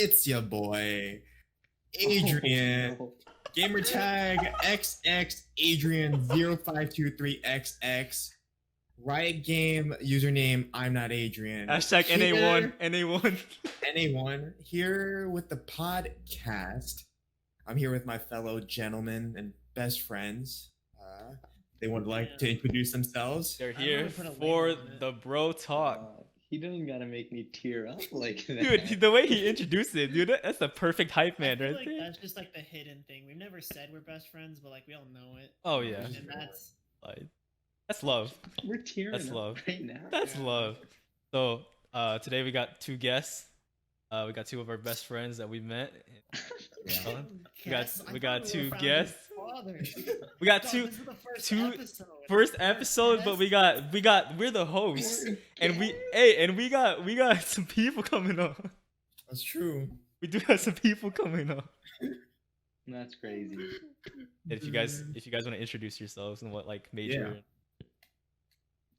It's your boy, Adrian. Oh, Gamer tag XX Adrian 0523XX. Riot game username I'm not Adrian. Hashtag Here- NA1. NA1. NA1 here with the podcast. I'm here with my fellow gentlemen and best friends. They would like to introduce themselves. They're I here wanna put a for label on it. the bro talk. he doesn't gotta make me tear up like that. Dude, the way he introduced it, dude, that's the perfect hype I man feel right like there. that's just like the hidden thing. We've never said we're best friends, but like we all know it. Oh yeah, And that's like, that's love. We're tearing That's up love. right now. That's Yeah. love. So today we got two guests. We got two of our best friends that we met. Yeah. We got thought two were founding guests. fathers. We got Dog, two this is the first two- episode. first episode, but we're the hosts, and we got some people coming up. That's true. We do have some people coming up. That's crazy. If you guys want to introduce yourselves and what like major.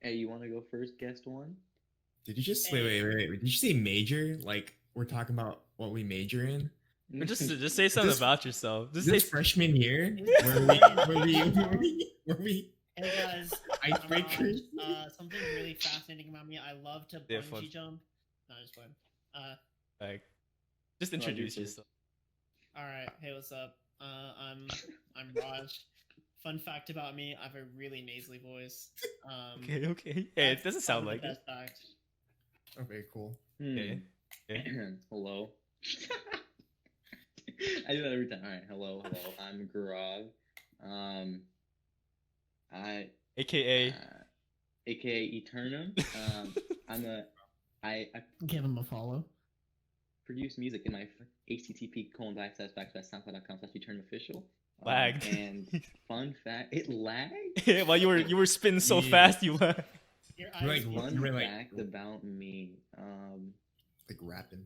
Hey, you want to go first? Guest one. Did you just wait? Did you say major? Like we're talking about what we major in? Or just say something This- about yourself. Just This say freshman year, where we Hey guys, icebreakers. something really fascinating about me. I love to Yeah, bungee fun. jump. No, just fun. like, just Well, introduce you yourself. All right. Hey, what's up? I'm Raj. Fun fact about me: I have a really nasally voice. Okay. Hey, it that's doesn't sound probably like the it. best fact. Oh, very cool. Okay. Hello. I do that every time. All right. Hello. I'm Gaurav. AKA. AKA Eternum. I Give him a follow. produce music in my http://soundcloud.com/eternumofficial. Lagged. And fun fact, it lagged. Yeah, while you were spinning so Yeah. fast, you lagged. Your You're eyes like, get- Fun You're like- fact about me. Like rapping.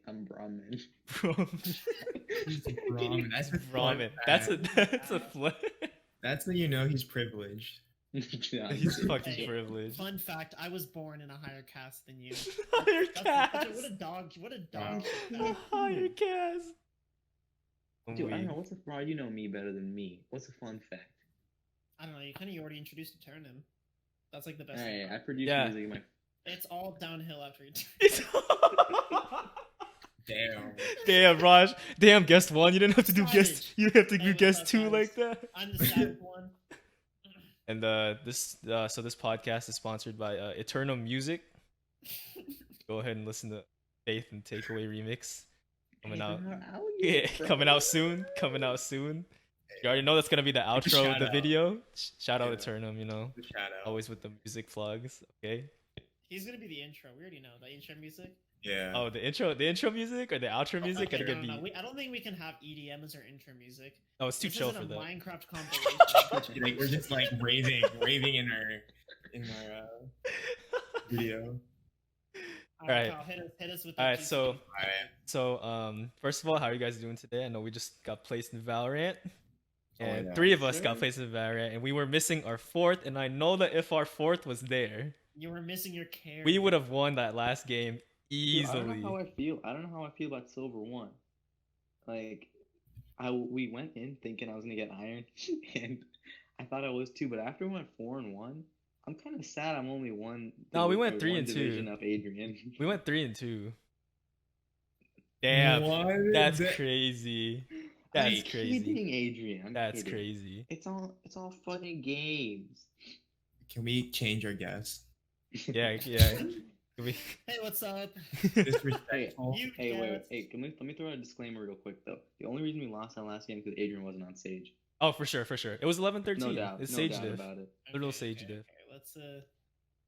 I'm Brahmin. Bro, Ramen. That's a fun ramen. fact. That's a flip. That's when you know he's privileged. Yeah, He's I'm fucking Hey, privileged. Fun fact: I was born in a higher caste than you. Higher That's- cast. What a dog! What a Wow. dog! Higher cast. Dude, I don't know. What's a bro? You know me better than me. What's a fun fact? I don't know. You kind of already introduced a Turnham. That's like the best. Alright, thing. I produce Yeah. music in my. It's all downhill after you. Damn. Damn, Raj. Damn, guest one. You didn't have to do guest. Savage. You didn't have to Hey, do what's guest up, two guys? like that. I'm the sad one. And this podcast is sponsored by Eternal Music. Go ahead and listen to Faith and Takeaway remix coming out. Yeah, coming out soon. Coming out soon. You already know that's gonna be the outro of Shout the out. video. Shout out Yeah. Eternum, you know, Shout out. always with the music plugs. Okay. He's gonna be the intro. We already know the intro music. Yeah. Oh, the intro music or the outro music? Okay, Gotta no, get no, beat. I don't think we can have EDM as our intro music. Oh, it's too This chill isn't for a that. Minecraft compilation. Like we're just like raving in our video. Alright. Kyle, hit us with the Alright, juicy- so Alright. first of all, how are you guys doing today? I know we just got placed in Valorant. Oh, And yeah. three of us Sure. got placed in Valorant, and we were missing our fourth. And I know that if our fourth was there, you were missing your carry. we would have won that last game Dude, easily. I don't know how I feel. I don't know how I feel about Silver One. Like, we went in thinking I was gonna get Iron, and I thought I was too. But after we went 4-1, I'm kind of sad. I'm only one. No, we went or 3 and one 2. division up Adrian. We went 3-2. Damn, What? that's That- crazy. I'm That's crazy. kidding, Adrian. I'm That's kidding. crazy. It's all fun and games. Can we change our guess? Yeah. We- Hey, what's up? Disrespectful. You Hey, wait. guessed. Hey, let me throw out a disclaimer real quick though. The only reason we lost that last game is because Adrian wasn't on stage. Oh, for sure. It was 11-13. No doubt. It's No Sage doubt diff. about it. Little Sage diff. Let's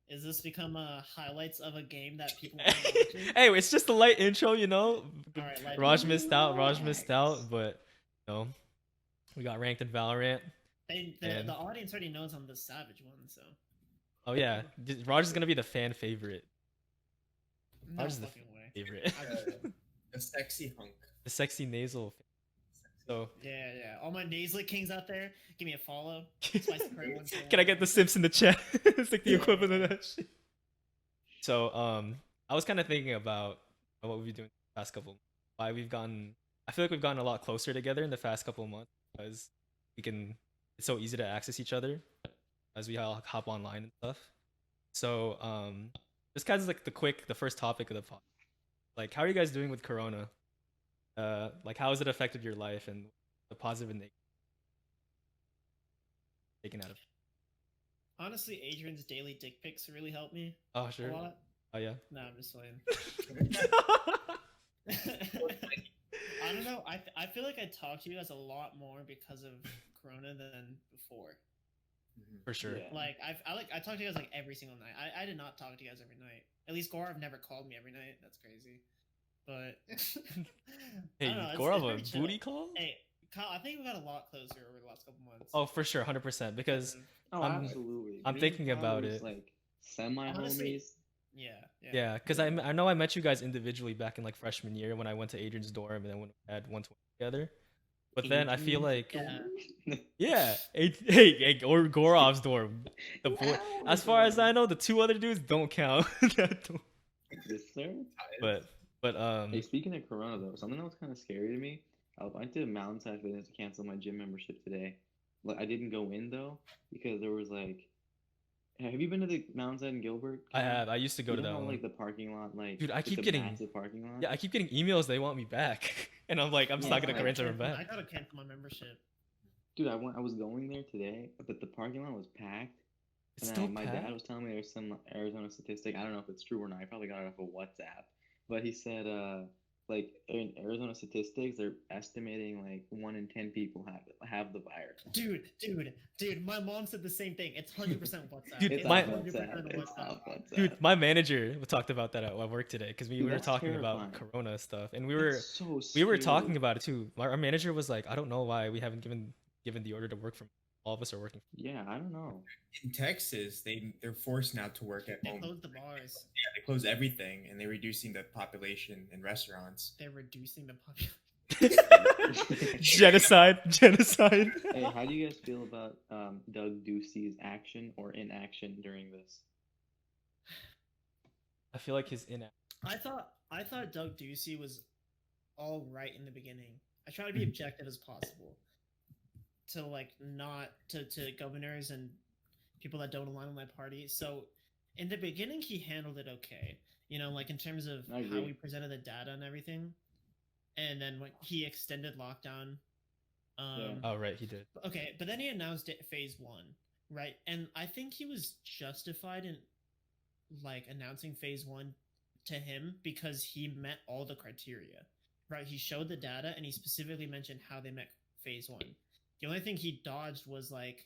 is this become highlights of a game that people are watching? Hey, it's just a light intro, you know. Alright, light Raj intro. missed out, but you know, we got ranked in Valorant. And- The audience already knows I'm the savage one, so Oh yeah, Raj is gonna be the fan favorite. no Raj is the fucking way. favorite. A sexy hunk. The sexy nasal. So Yeah. All my nasally kings out there, give me a follow. Spicy Curry 141. can I get the Sims in the chat? It's like the equivalent of that shit. So I was kind of thinking about what we'll be doing past couple. Why we've gotten, I feel like we've gotten a lot closer together in the past couple of months because we can. It's so easy to access each other as we all hop online and stuff. So this kind of like the first topic of the pod. Like, how are you guys doing with Corona? Like, how has it affected your life and the positive and negative taken out of? Honestly, Adrian's daily dick pics really helped me Oh a sure. lot. Oh yeah. Nah, I'm just playing. I don't know. I feel like I talk to you guys a lot more because of Corona than before. For sure. Yeah. Like I talk to you guys like every single night. I did not talk to you guys every night. At least Gaurav never called me every night. That's crazy. But Hey, I don't know, Gaurav, very a chill. booty call? Hey, Kyle, I think we got a lot closer over the last couple months. Oh, for sure, 100%. Because Oh, I'm- absolutely. I'm Me and thinking Kyle about was, it. Like semi Honestly, homies. yeah, because I know I met you guys individually back in like freshman year when I went to Adrian's dorm and then when we had 120 together. But then I feel like Yeah. hey, or Gorov's dorm. The boy, as far as I know, the two other dudes don't count. Yes, sir. but Hey, speaking of Corona though, something that was kind of scary to me. I went to Mountainside Fitness to cancel my gym membership today. Like I didn't go in though because there was like. Have you been to the Mountainside in Gilbert? I have. I used to go You to know that how, one. like the parking lot, like Dude, I it's keep a getting massive parking lot. I keep getting emails they want me back, and I'm like, I'm just Yeah, not gonna like- cancel them I back. gotta cancel my membership. Dude, I was going there today, but the parking lot was packed. It's And still my packed? dad was telling me there's some Arizona statistic. I don't know if it's true or not. I probably got it off of WhatsApp. But he said, like in Arizona statistics, they're estimating like 1 in 10 people have the virus. Dude, my mom said the same thing. It's 100% WhatsApp. Dude, it's my- 100% It's WhatsApp. off WhatsApp. Dude, my manager talked about that at work today because we Dude, were that's talking about terrifying. Corona stuff, and we were That's so we were scary. talking about it too. Our manager was like, I don't know why we haven't given the order to work from. All of us are working. Yeah, I don't know. In Texas, they're forced now to work at They home. closed the bars. Yeah, they close everything, and they're reducing the population in restaurants. They're reducing the population. Genocide. Hey, how do you guys feel about Doug Ducey's action or inaction during this? I feel like his I thought Doug Ducey was all right in the beginning. I try to be objective as possible. To like not to governors and people that don't align with my party. So in the beginning he handled it okay. You know, like in terms of I how agree. we presented the data and everything. And then when he extended lockdown. Oh right, he did. Okay, but then he announced it phase 1, right? And I think he was justified in like announcing phase 1 to him because he met all the criteria. Right? He showed the data and he specifically mentioned how they met phase 1. The only thing he dodged was like,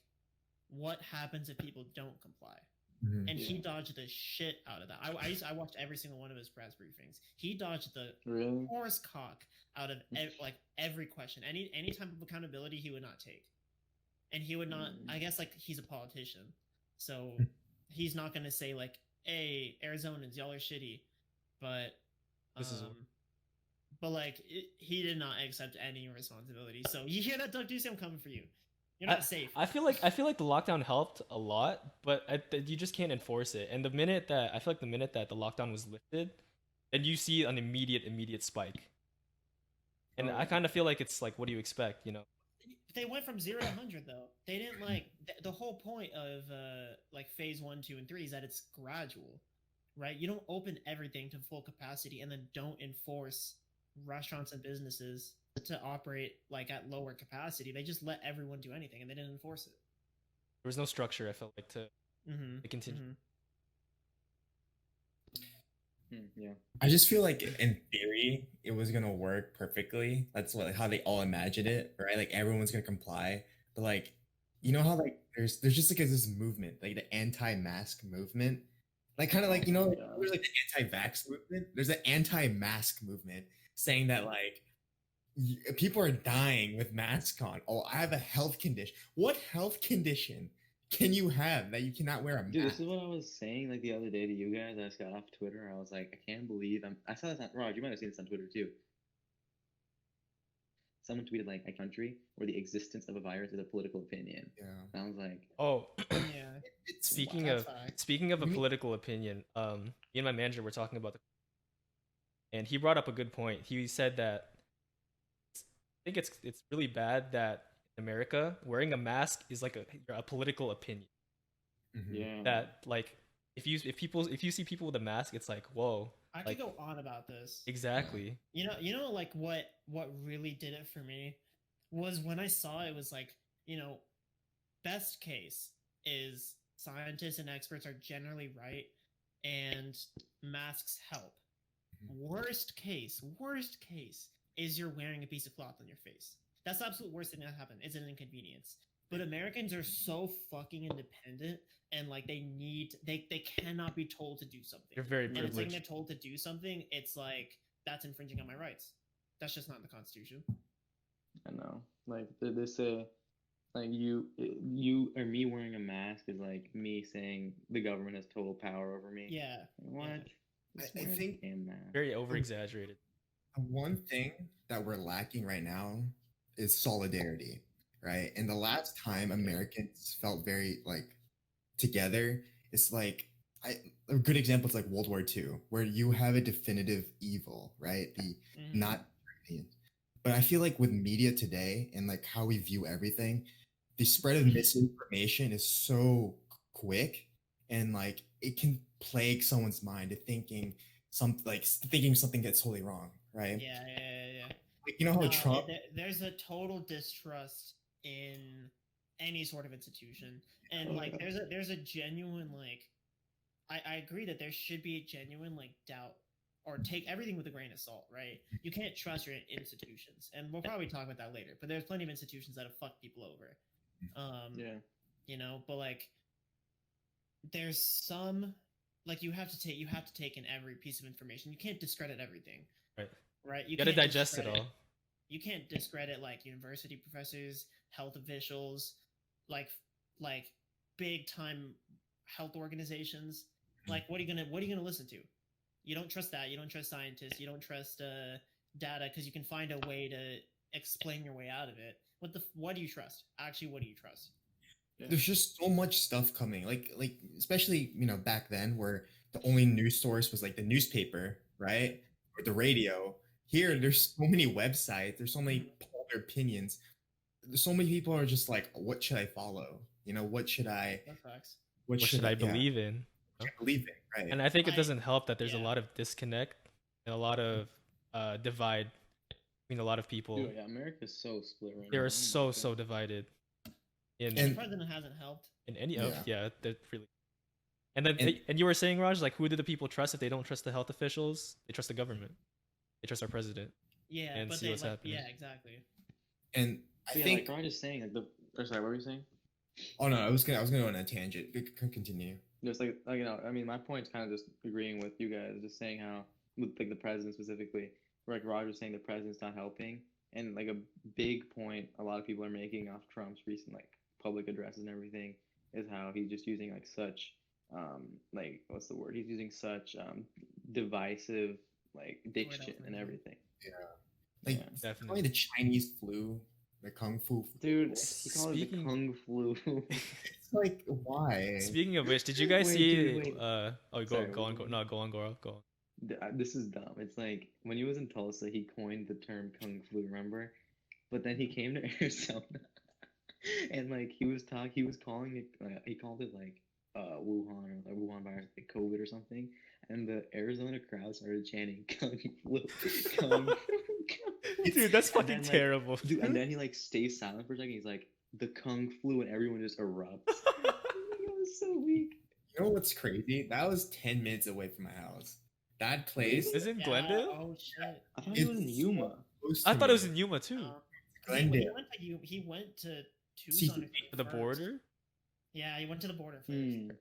what happens if people don't comply? Mhm. And he Yeah. dodged the shit out of that. I watched every single one of his press briefings. He dodged the Really? horse cock out of like every question. Any type of accountability he would not take, and he would not. I guess like he's a politician, so he's not gonna say like, "Hey, Arizonans, y'all are shitty," but This is- but like he did not accept any responsibility. So you hear that, Doug Ducey? I'm coming for you. You're not safe. I feel like the lockdown helped a lot, but you just can't enforce it. And the minute that the lockdown was lifted, then you see an immediate spike. And Oh, I yeah. kind of feel like it's like, what do you expect? You know? They went from 0 to 100 though. They didn't like the whole point of like phase 1, 2, and 3 is that it's gradual, right? You don't open everything to full capacity and then don't enforce restaurants and businesses to operate like at lower capacity. They just let everyone do anything and they didn't enforce it. There was no structure. I felt like to continue. Yeah. I just feel like in theory it was gonna work perfectly. That's how they all imagined it, right? Like everyone's gonna comply. But like, you know how like there's just like this movement, like the anti-mask movement, like kind of like Yeah. there's like the anti-vax movement. There's an anti-mask movement saying that like people are dying with masks on. Oh, I have a health condition. What health condition can you have that you cannot wear a mask? Dude, this is what I was saying like the other day to you guys. I just got off Twitter. I was like, I can't believe I saw this on Raj. You might have seen this on Twitter too. Someone tweeted like a country where the existence of a virus is a political opinion. Yeah. And I was like, Oh, Yeah. It's speaking That's of fact. speaking of a Me- political opinion, me and my manager were talking about and he brought up a good point. He said that I think it's really bad that in America wearing a mask is like a political opinion. Mhm. Yeah. That like if you see people with a mask, it's like whoa. I could Like go on about this. exactly. You know, like what really did it for me was when I saw it was like, you know, best case is scientists and experts are generally right and masks help. Worst case is you're wearing a piece of cloth on your face. That's the absolute worst thing that happened. It's an inconvenience. But Americans are so fucking independent and like they cannot be told to do something. You're very And it's like privileged. they're told to do something, it's like that's infringing on my rights. That's just not in the Constitution. I know. Like they say, like you or me wearing a mask is like me saying the government has total power over me. Yeah. What? yeah. Just I wear a think- damn mask. Very over exaggerated. One thing that we're lacking right now is solidarity, right? And the last time Americans felt very like together, it's like a good example is like World War II, where you have a definitive evil, right? The Mhm. not Europeans. But I feel like with media today and like how we view everything, the spread of misinformation is so quick and like it can plague someone's mind to thinking something that's totally wrong, right? Yeah. Like, you know how No, Trump there's a total distrust in any sort of institution, and Oh, like yeah. there's a genuine like I agree that there should be a genuine like doubt or take everything with a grain of salt, right? You can't trust your institutions, and we'll probably talk about that later. But there's plenty of institutions that have fucked people over, Yeah. you know. But like there's some like you have to take in every piece of information. You can't discredit everything, Right. right? You gotta can't digest it discredit- all. You can't discredit like university professors, health officials, like big time health organizations. Like what are you gonna listen to? You don't trust that. You don't trust scientists. You don't trust data because you can find a way to explain your way out of it. What do you trust? Actually, what do you trust? Yeah. there's just so much stuff coming like especially back then where the only news source was like the newspaper, right, or the radio. Here there's so many websites, there's so many popular opinions, there's so many people are just like, what should I follow, what should I That's facts. What should I yeah, believe in? what should I believe in, right? And I think it I- doesn't help that there's a yeah. lot of disconnect and a lot of divide between a lot of people. Dude, yeah, America's so split right now. They Oh are my so God. divided. And And- the president hasn't helped. In any Yeah. they're really. And then And- you were saying, Raj, like who do the people trust if they don't trust the health officials? They trust the government. They trust our president. Yeah, And but see they what's happening. yeah, exactly. And I Yeah, think like Raj is saying, like sorry, what were you saying? oh no, I was gonna go on a tangent. Continue. Just like I mean, my point's kind of just agreeing with you guys, just saying how with like the president specifically, where like Raj was saying the president's not helping, and like a big point a lot of people are making off Trump's recent like public addresses and everything is how he's just using like such like what's the word? He's using such divisive like diction and yeah. everything. Like Yeah. Definitely. probably the Chinese flu, the Kung Fu. Dude, he called it the Speaking- Kung Flu. It's like why? Speaking of which, did you guys Wait, see? dude, wait. Oh, Sorry, go on, what- no, go on, Gaurav, go on. This is dumb. It's like when he was in Tulsa, he coined the term Kung Flu, remember? But then he came to Arizona, and like he was calling it, he called it like Wuhan or like Wuhan virus, like COVID or something. And the Arizona crowd started chanting Kung Flu, Kung Flu, Kung Flu. Dude, that's And fucking then, like, terrible. Dude, and then he like stays silent for a second. He's like, the Kung Flu, and everyone just erupts. It was so weak. You know what's crazy? That was 10 minutes away from my house. That place. Is it in Yeah, Glendale? Oh shit. I thought he was in It's Yuma. close I to thought it was me. in Yuma too. Glendale. He went to See, Tucson. The first. border. Yeah, he went to the border first. Hmm.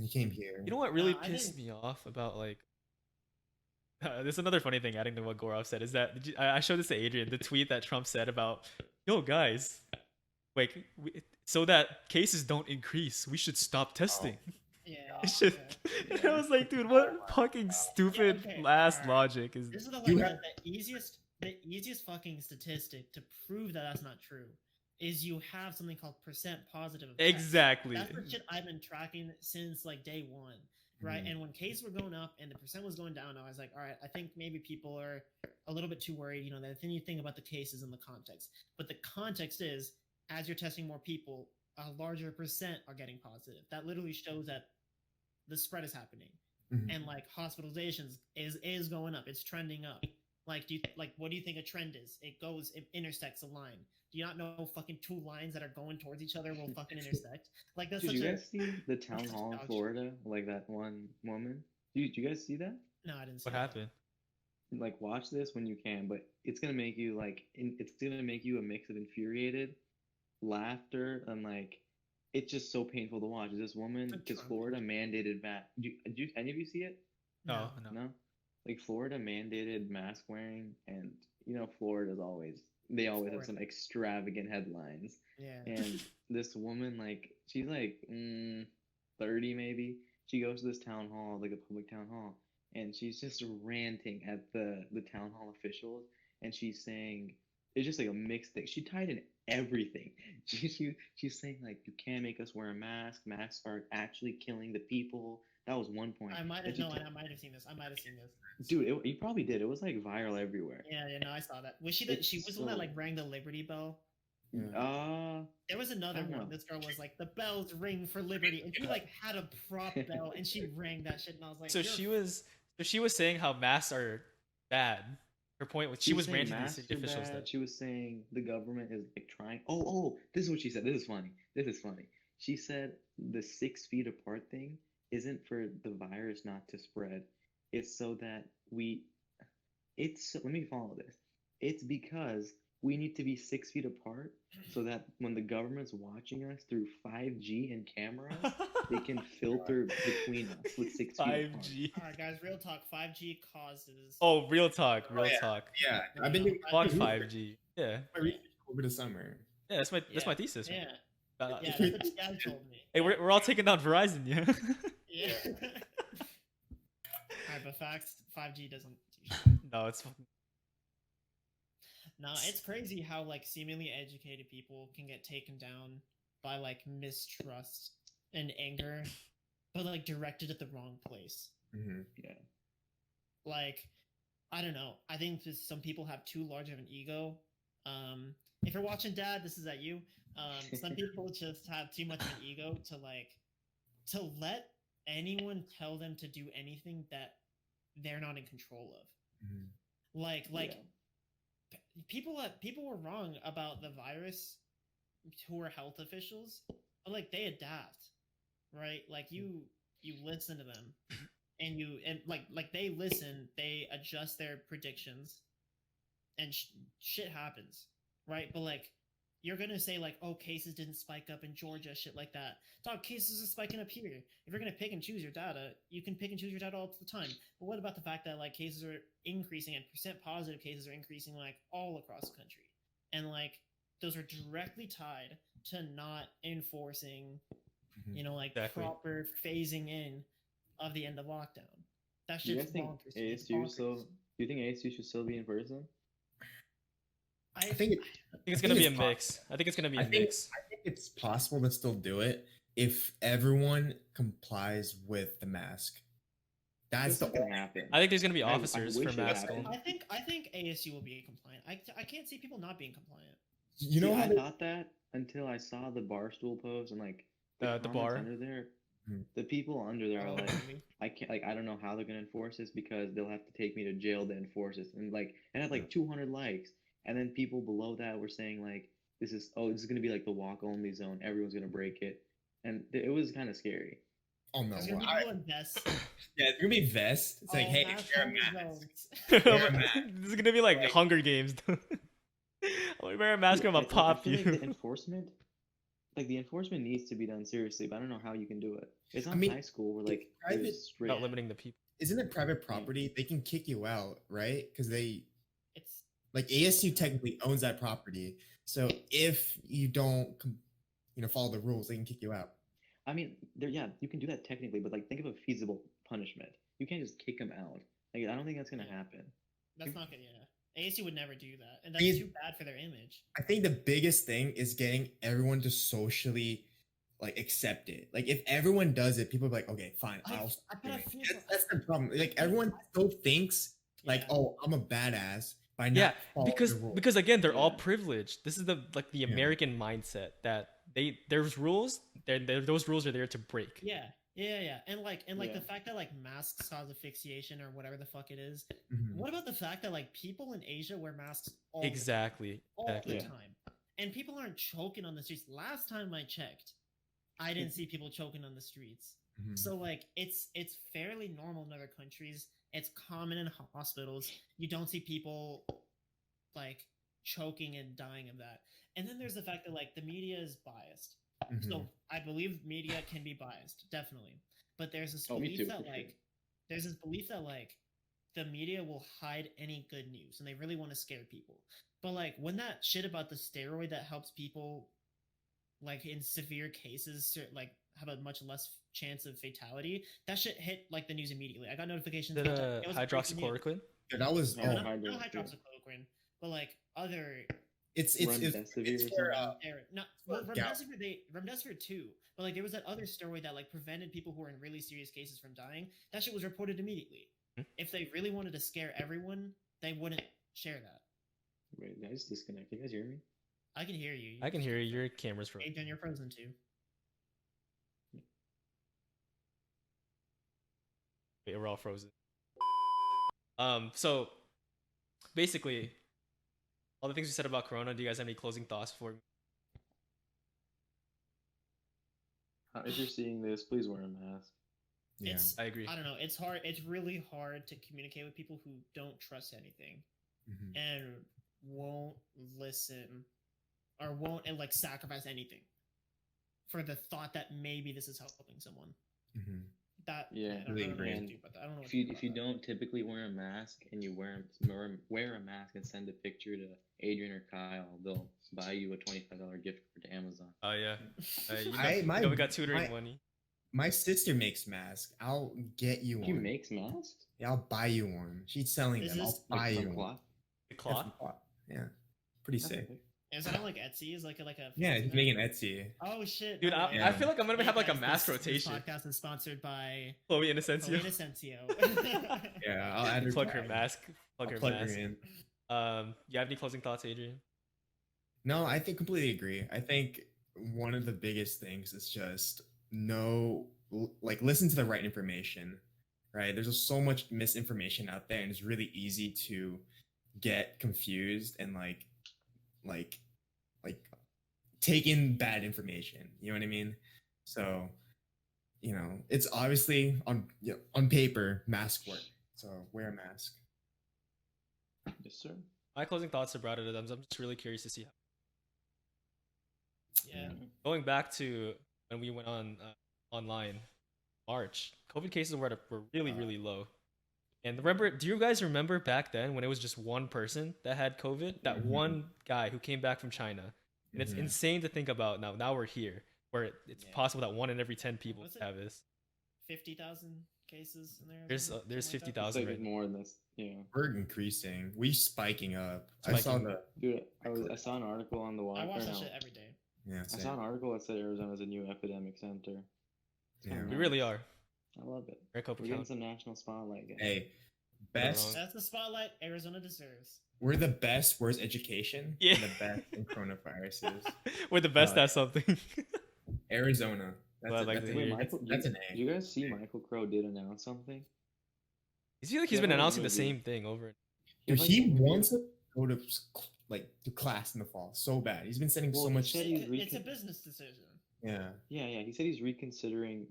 He came here. You know what really I pissed didn't- me off about like. There's another funny thing adding to what Gaurav said is that I showed this to Adrian, the tweet that Trump said about, yo guys, like so that cases don't increase, we should stop testing. Yeah. It's just, yeah. and I was like, dude, what fucking stupid okay, last alright. logic is? This is You the have- the easiest fucking statistic to prove that that's not true is you have something called percent positive. of tests. Exactly. That's the shit I've been tracking since like day one. right? Mhm. And when cases were going up and the percent was going down, I was like, all right, I think maybe people are a little bit too worried. Then you think about the cases and the context. But the context is, as you're testing more people, a larger percent are getting positive. That literally shows that the spread is happening, Mhm. and like hospitalizations is going up. It's trending up. Like, what do you think a trend is? It intersects a line. Do you not know fucking two lines that are going towards each other will fucking intersect? Like, that's Did such you a guys see the town such a hall in dog shit. Florida? Like that one woman. Did you guys see that? No, I didn't see What that. happened? Like watch this when you can, but it's gonna make you it's gonna make you a mix of infuriated, laughter, and like it's just so painful to watch. This woman, I'm because drunk. Florida mandated mask. Do any of you see it? No, No. no. No, like Florida mandated mask wearing, and Florida's they always have some Florida. extravagant headlines. Yeah. And this woman, like she's like 30 maybe. She goes to this town hall, like a public town hall, and she's just ranting at the town hall officials, and she's saying it's just like a mixed thing. She tied in everything. She's saying like you can't make us wear a mask. Masks are actually killing the people. That was one point. I might And have no, and I might have seen this. dude, you probably did. It was like viral everywhere. Yeah, no, I saw that. Was she It's she was the one that so- like rang the Liberty Bell? Yeah. There was another I don't one. know. This girl was like, the bells ring for liberty, and she like had a prop bell, and she rang that shit, and I was like, So "You're she was saying how masks are bad. Her point was she was saying ranting these masks city are officials bad. that She was saying the government is like trying. Oh, this is what she said. This is funny. She said the 6 feet apart thing isn't for the virus not to spread. It's so that let me follow this. It's because we need to be 6 feet apart so that when the government's watching us through 5G and cameras, they can filter between us with 6 feet apart. 5G. all right, guys. Real talk. 5G causes. Oh, real talk, yeah. talk. Yeah, I've been doing Fuck Fuck 5G. Yeah, my research over the summer. yeah, that's Yeah. my thesis. Yeah, Uh, yeah. That's what Dad told me. Hey, we're all taking down Verizon, yeah. Yeah. Alright, but facts. 5G doesn't. No, it's fucking. No, it's crazy how like seemingly educated people can get taken down by like mistrust and anger, but like directed at the wrong place. Mm-hmm. Yeah. Like, I don't know. I think some people have too large of an ego. If you're watching, Dad, this is at you. Some people just have too much of an ego to let anyone tell them to do anything that they're not in control of. Mm-hmm. Like people were wrong about the virus who are health officials, but like they adapt, right? Like you listen to them, and like they listen, they adjust their predictions, and shit happens, right? But like you're gonna say like, oh, cases didn't spike up in Georgia, shit like that. Dog, cases are spiking up here. If you're gonna pick and choose your data, you can pick and choose your data all the time. But what about the fact that like cases are increasing and percent positive cases are increasing like all across the country, and like those are directly tied to not enforcing, like Exactly. proper phasing in of the end of lockdown. That Do you shit's guys think bonkers. It's ASU bonkers. do you think ASU should still be in person? I I think I think it's gonna be a mix. I think it's gonna be a mix. I think it's possible to still do it if everyone complies with the mask. That's It's not the gonna happen. I think there's gonna be I officers wish for it mask happened. only. I think ASU will be compliant. I can't see people not being compliant. you know See, how I they- thought that until I saw the Barstool post and like The comments bar? under there. Hmm. The people under there are Oh, like, maybe. I can't I don't know how they're gonna enforce this because they'll have to take me to jail to enforce this, and like it had like 200 likes, and then people below that were saying like this is gonna be like the walk only zone, everyone's gonna break it, and it was kind of scary. oh no, There's gonna be I- people in vests. yeah, it's gonna be vests. It's like, Oh, hey, mask wear a only mask. zones. Wear a mask. This is gonna be like Like- Hunger Games. I wear a mask, I'm gonna I pop feel you. like the enforcement, needs to be done seriously, but I don't know how you can do it. It's not mean, high school where like private- there's straight. Not limiting the people. Isn't it private property? They can kick you out, right? Because It's like ASU technically owns that property. So if you don't, follow the rules, they can kick you out. I mean, you can do that technically, but like think of a feasible punishment. You can't just kick them out. Like I don't think that's gonna happen. that's not good. Yeah, ASU would never do that, and Thing that's is- too bad for their image. I think the biggest thing is getting everyone to socially like accept it. Like if everyone does it, people are like, okay, fine, I- I'll I- start but I doing it. feel That's so- the problem. Like everyone still thinks like, Yeah. oh, I'm a badass by Yeah, not following because the rules. because again, they're all Yeah. privileged. This is the the Yeah. American mindset that there's rules. Those rules are there to break. Yeah. And like Yeah. the fact that like masks cause asphyxiation or whatever the fuck it is. Mhm. What about the fact that like people in Asia wear masks all the time? Exactly. All Exactly. the Yeah. time. And people aren't choking on the streets. Last time I checked, I didn't see people choking on the streets. Mhm. So like it's fairly normal in other countries. It's common in hospitals. You don't see people like choking and dying of that. And then there's the fact that like the media is biased. Mhm. So I believe media can be biased, definitely. But there's this Oh, me belief too, that for sure. like there's this belief that like the media will hide any good news and they really want to scare people. But like when that shit about the steroid that helps people like in severe cases like have a much less chance of fatality, that shit hit like the news immediately. I got notifications. Is that that it was breaking news. hydroxychloroquine? Yeah, that was Yeah, No, oh, not hydroxy. hydroxychloroquine, but like other it's Remdesivir or for something? steroid. Not well, For gout. remdesivir too, but like there was that other steroid that like prevented people who were in really serious cases from dying. That shit was reported immediately. Hmm. If they really wanted to scare everyone, they wouldn't share that. Wait, did I just disconnect? You guys hear me? I can hear you. I can hear you. Your camera's frozen. Adrian, you're frozen too. Wait, we're all frozen. So basically, all the things we said about Corona. Do you guys have any closing thoughts before? If you're seeing this, please wear a mask. yeah. It's I agree. I don't know. It's hard. It's really hard to communicate with people who don't trust anything Mhm. and won't listen or won't and like sacrifice anything for the thought that maybe this is helping someone. Mhm. That Yeah, I don't really know what to agree. do about that. I don't know what If to you do if you about that. don't typically wear a mask and you wear a mask and send a picture to Adrian or Kyle, they'll buy you a $25 gift card to Amazon. Oh yeah. You know, I- you know we got tutoring my- money. My sister makes masks. I'll get you He one. makes masks? Yeah, I'll buy you one. She's selling Is them. this- I'll buy Like you from one. cloth? The Yeah, cloth. from cloth. Yeah, pretty That's sick. okay. Is that on like Etsy? Is like a Yeah, fancy he's thing? making Etsy. Oh shit, Dude, no I, way. I feel like I'm gonna Hey, have like a guys, mask this rotation. podcast is sponsored by Chloe Innocencio. Chloe Innocencio. Yeah, I'll add her. Plug to her that. mask. Plug I'll her plug mask. her in. You have any closing thoughts, Adrian? No, I think completely agree. I think one of the biggest things is just listen to the right information, right? There's just so much misinformation out there, and it's really easy to get confused and like take in bad information. You know what I mean? So, it's obviously on paper, mask work. So wear a mask. Yes, sir. My closing thoughts about it. I'm just really curious to see how. Yeah. Going back to when we went on online, March, COVID cases were really low. And remember, do you guys remember back then when it was just one person that had COVID? That Mhm. one guy who came back from China. And it's Mhm. insane to think about now. Now we're here, where it's Yeah. possible that 1 in every 10 people What's it? have this. 50,000 cases in there. or There's something? there's Something like that? 50,000 It's like right. more than this. Yeah. We're increasing. We spiking up. I saw Spiking. the Dude, I saw an article on the I wire. watch that no, shit every day. yeah. I saw an article that said Arizona's a new epidemic center. It's Yeah. kinda We really nice. are. I love it. Maricopa We're getting County. some national spotlight, guys. Hey, best. That's the spotlight Arizona deserves. We're the best. Where's education? Yeah. And the best in coronaviruses. We're the best Uh, at something. Arizona. That's, Well, I'd a, like that's, to a- Wait, hear. Michael, that's an do you A. guys see Michael Crow did announce something? I feel like he's Yeah, been I announcing the remember. same thing over. Dude, like, he interview- wants to go to class in the fall so bad. He's been sending Well, so he much. said he's It's a recon- business decision. Yeah. Yeah. He said he's reconsidering.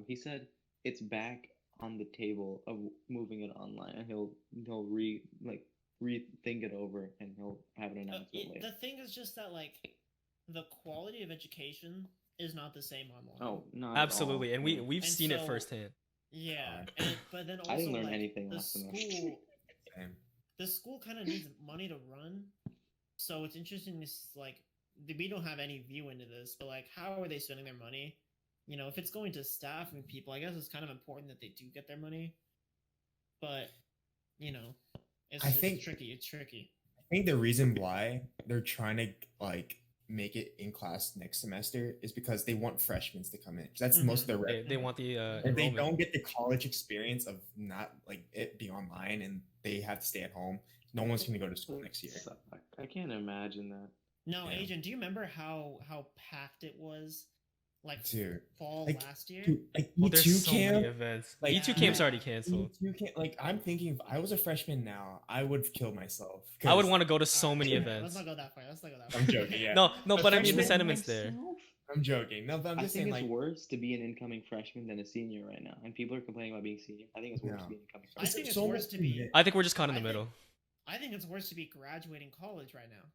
He said it's back on the table of moving it online, and he'll rethink it over, and he'll have an announcement later. The thing is just that like the quality of education is not the same online. Oh, not at Absolutely, all. and we've And seen it so- firsthand. Yeah, but then also I didn't learn like, anything the last semester. school Same. the school kind of needs money to run, so it's interesting. This like we don't have any view into this, but like how are they spending their money? If it's going to staff and people, I guess it's kind of important that they do get their money. But it's I think- tricky. It's tricky. I think the reason why they're trying to make it in class next semester is because they want freshmen to come in. That's most of their They want the and they enrollment. don't get the college experience of not like it being online and they have to stay at home. No one's gonna go to school next year. I can't imagine that. No, Yeah. Agent, do you remember how packed it was, like Dude, fall like, last year? Dude, like Well, E2 there's so many camp. events. like, E2 yeah. camp's already canceled. E2 camp. Like I'm thinking, if I was a freshman now, I would kill myself. I would 'cause want to go to so Alright, many alright, events. Let's not go that far. Let's not go that far. I'm joking. Yeah. No, But but I mean the freshman sentiment's there. Myself, I'm joking. No, but I'm I just think saying it's like worse to be an incoming freshman than a senior right now, and people are complaining about being senior. I think it's worse No. to be an incoming I freshman. think it's so worse much to be. event. I think we're just caught in the I think- middle. I think it's worse to be graduating college right now.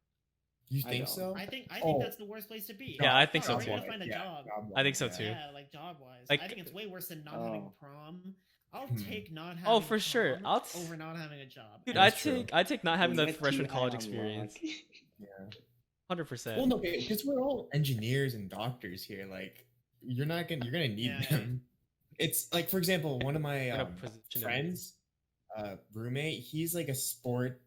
You I think don't. so? I think Oh. that's the worst place to be. Yeah, I think so Where are you too. gonna find a job? I think so too. Yeah, like job wise. Like- I think it's way worse than not having Oh. prom. I'll Hmm. take not having. Oh, for sure. prom I'll over not having a job. Dude, And I That's true. take not having You that got freshman too college high on experience. luck. Yeah. 100%. Well, no, because we're all engineers and doctors here. Like, you're gonna need Yeah. them. It's like, for example, one of my Gonna position him. friends, roommate, he's like a sport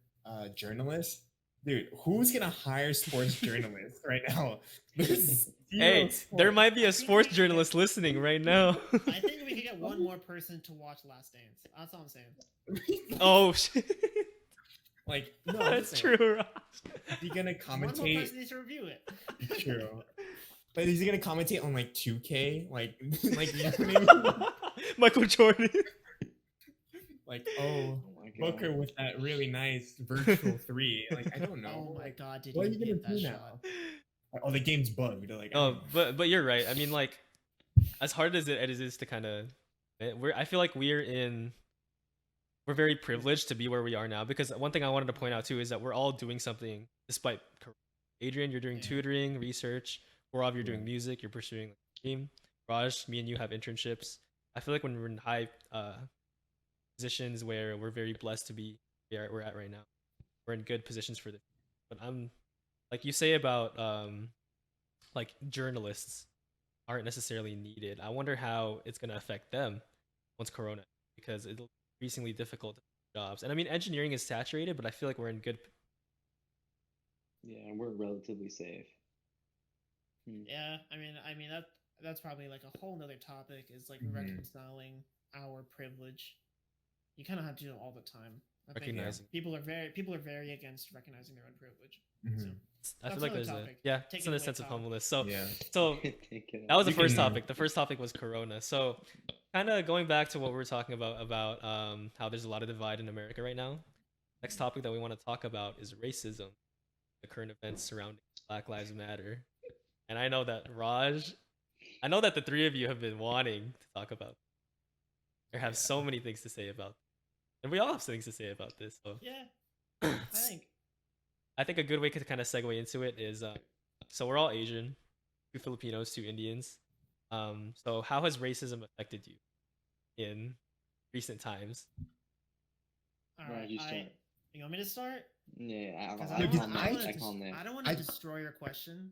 journalist. Dude, who's gonna hire sports journalists right now? There's Hey, zero there sport. might be a I think sports we- journalist listening right now. I think we could get one more person to watch Last Dance. That's all I'm saying. Oh shit. Like, no, I'm That's just saying, true, Raj. Is he gonna One more commentate? person needs to review it. True. But is he gonna commentate on like 2K? Like, like, you know what I mean? Michael Jordan. Like, oh, Oh my god. Booker with that really nice virtual three. Like, I don't know. Oh my Like, god, did what are he you gonna hit that do shot? now? Oh, the game's bugged. Like, I Oh, don't know. but you're right. I mean, like, as hard as it is to kind of, I feel like we're very privileged to be where we are now, because one thing I wanted to point out too is that we're all doing something despite. Adrian, you're doing Yeah. tutoring, research. Gaurav, you're doing Yeah. music. You're pursuing game. Raj, me and you have internships. I feel like when we're in high positions where we're very blessed to be where we're at right now, we're in good positions for this. But I'm like you say about like journalists aren't necessarily needed. I wonder how it's gonna affect them once Corona, because it'll be increasingly difficult to find jobs. And I mean, engineering is saturated, but I feel like we're in good. Yeah, we're relatively safe. Yeah, I mean that's probably like a whole nother topic, is like Mhm. reconciling our privilege. You kind of have to do it all the time. I think Recognizing. people are very against recognizing their own privilege. Mhm. I That's feel like another there's topic. it's Take it another away, sense of Tom. humbleness. So Yeah. so Take it that was the We first can- topic. The first topic was Corona. So kind of going back to what we were talking about how there's a lot of divide in America right now. Next topic that we want to talk about is racism, the current events surrounding Black Lives Matter. And I know that the three of you have been wanting to talk about, or have so many things to say about, and we all have things to say about this. So Yeah, I think a good way to kind of segue into it is, so we're all Asian, 2 Filipinos, 2 Indians. So how has racism affected you in recent times? all Right, right. you start. You want me to start? Yeah, Because I, I, I, don't because call wanna- next. I, I call don't next. I don't want I- to destroy your question.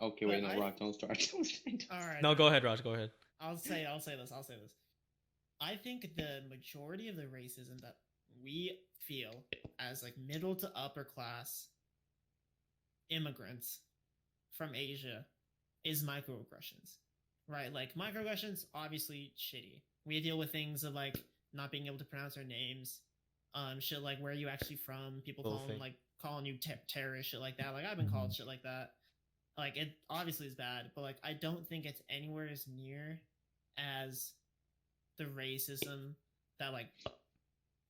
Okay, wait, but no, I- Rock, don't start. Don't start. All right. No, go ahead, Raj. Go ahead. I'll say this. I think the majority of the racism that we feel as like middle to upper class immigrants from Asia is microaggressions. Right? Like microaggressions obviously shitty. We deal with things of like not being able to pronounce our names, shit like where are you actually from, people Little calling thing. like calling you terrorist, shit like that. Like I've been called shit like that. Like it obviously is bad, but like I don't think it's anywhere as near as the racism that like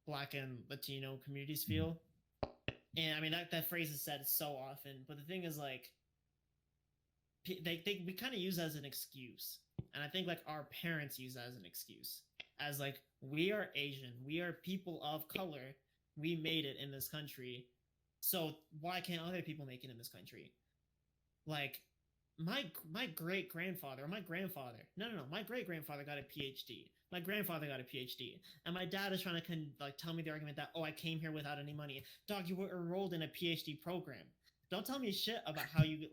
Black and Latino communities feel. And I mean that phrase is said so often, but the thing is like we kind of use it as an excuse, and I think like our parents use that as an excuse, as like we are Asian, we are people of color, we made it in this country, so why can't other people make it in this country? Like my great grandfather or my grandfather, no, my great grandfather got a PhD. My grandfather got a PhD, and my dad is trying to tell me the argument that, oh, I came here without any money. Dog, you were enrolled in a PhD program. Don't tell me shit about how you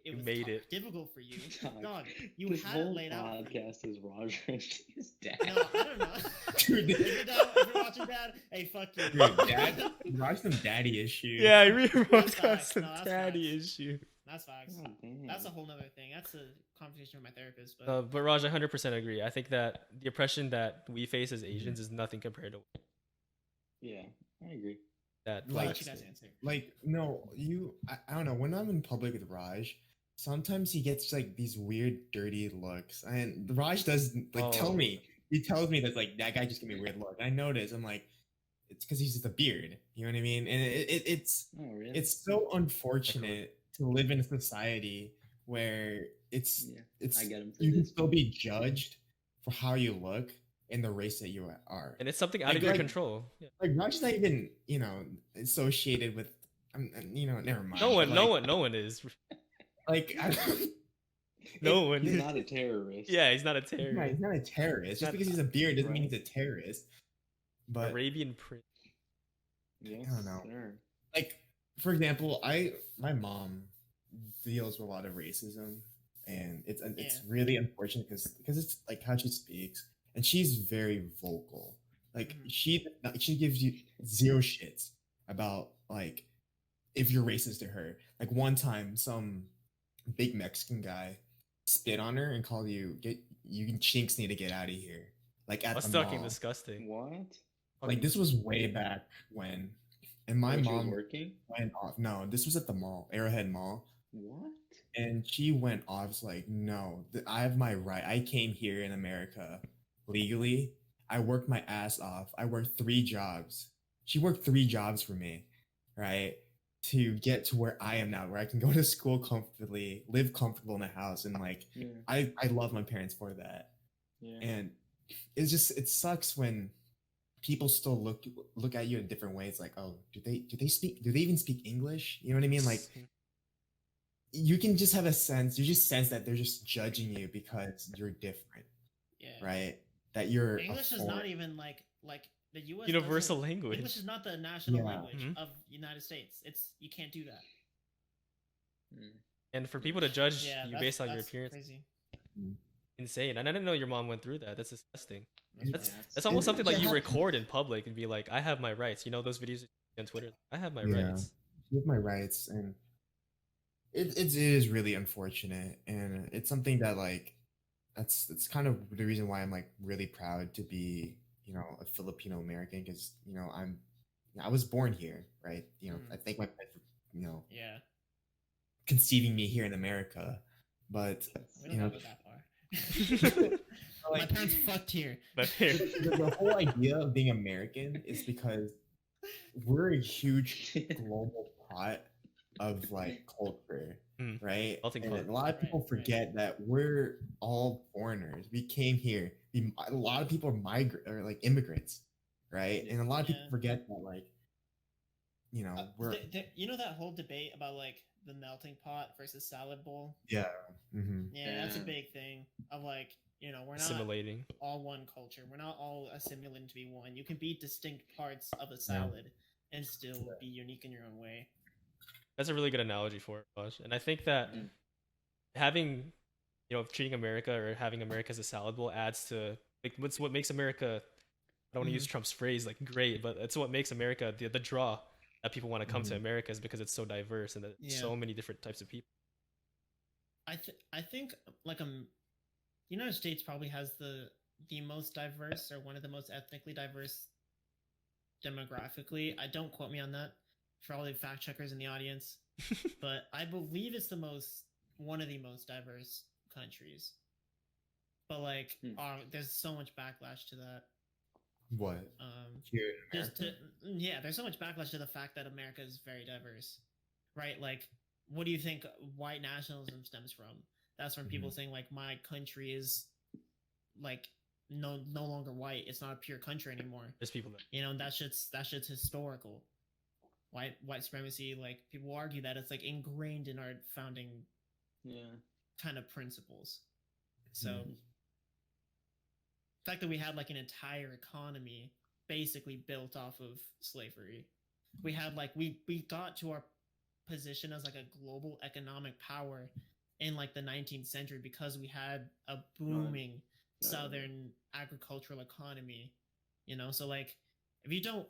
it was made it. difficult for you. Dog, Dog, you this had it whole laid out. For you. podcast is Roger and his dad. No, I don't know. Dude, If you're watching Dad, hey, fuck you. Dude, dad, watch some daddy issues. Yeah, I really That's got facts. some No, that's daddy facts. issue. That's facts. God damn. That's a whole nother thing. That's a conversation with my therapist. But But Raj, I 100% agree. I think that the oppression that we face as Asians is nothing compared to Yeah, I agree. that. I'll Like, let you guys answer. like no, I don't know. When I'm in public with Raj, sometimes he gets like these weird, dirty looks, and Raj does like tell Oh. me. He tells me that like that guy just gave me a weird look. I notice. I'm like, it's because he's just a beard. You know what I mean? And Oh, really? it's so unfortunate to live in a society where Yeah, it's I get him. you can still be judged for how you look and the race that you are. And it's something out Like- of your like- control. Yeah. Like Raj is not even associated with. Never mind. No one, but, no like, one, no one is. Like No one. He's not a terrorist. Yeah, he's not a he's terrorist. not a terrorist. Just Not- because he's a beard doesn't mean Right. he's a terrorist. But Arabian Prince. Yes, I don't know. sir. like for example, my mom deals with a lot of racism, and it's Yeah. really unfortunate because it's like how she speaks, and she's very vocal. Like Mhm. she gives you zero shits about like if you're racist to her. Like one time, some big Mexican guy spit on her and called you chinks need to get out of here. Like at That's the fucking mall. disgusting. What? Like this was way back when, and my When she was mom working? went off. No, this was at the mall, Arrowhead Mall, What? and she went off. It's like, no, I have my right. I came here in America legally. I worked my ass off. I worked 3 jobs. She worked 3 jobs for me, right? To get to where I am now, where I can go to school comfortably, live comfortable in a house, and like Yeah. I love my parents for that. Yeah. And it sucks when people still look at you in different ways. Like, oh, do they even speak English? You know what I mean? Like, you can just have a sense. You just sense that they're just judging you because you're different, Yeah. right? That you're English is not even like the U.S. Universal doesn't- language. English is not the national Yeah. language Mhm. of United States. You can't do that. Mm. And for people to judge Yeah, you based on your that's appearance, crazy. insane. And I didn't know your mom went through that. That's disgusting. That's Yeah, that's almost something like you Yeah. record in public and be like, I have my rights. You know those videos on Twitter? I have my Yeah. rights. with my rights, and it is really unfortunate, and it's something that like that's kind of the reason why I'm like really proud to be a Filipino American, because I was born here, right? I thank my parents for Yeah. conceiving me here in America, but We you don't know go that far. My like parents fucked here. But here, the whole idea of being American is because we're a huge global pot of like culture, Mm. right? Melting And pot. a lot of people Right. forget that we're all foreigners. We came here. A lot of people are migrant or like immigrants, right? And a lot of people Yeah. forget that like we're You know that whole debate about like the melting pot versus salad bowl? yeah. hmm Yeah, that's a Yeah. big thing of like, we're not assimilating. all one culture. We're not all assimilating to be one. You can be distinct parts of a salad and still be unique in your own way. That's a really good analogy for it, Raj. And I think that Mm. having, treating America or having America as a salad bowl adds to like what's what makes America. I don't want to use Trump's phrase like great, but it's what makes America the draw that people want to come to Mhm. America is because it's so diverse and there's Yeah. so many different types of people. I think like United States probably has the most diverse or one of the most ethnically diverse demographically. I don't quote me on that for all the fact checkers in the audience, but I believe it's one of the most diverse countries. But like, there's so much backlash to that. What Um, here in just America? yeah, there's so much backlash to the fact that America is very diverse, right? Like, what do you think white nationalism stems from? That's from people saying like my country is like no longer white. It's not a pure country anymore. There's people that And that shit's historical. White supremacy, like people argue that it's like ingrained in our founding Yeah. kind of principles. So Mhm. the fact that we had like an entire economy basically built off of slavery. We had like we got to our position as like a global economic power in like the 19th century because we had a booming southern agricultural economy. So like if you don't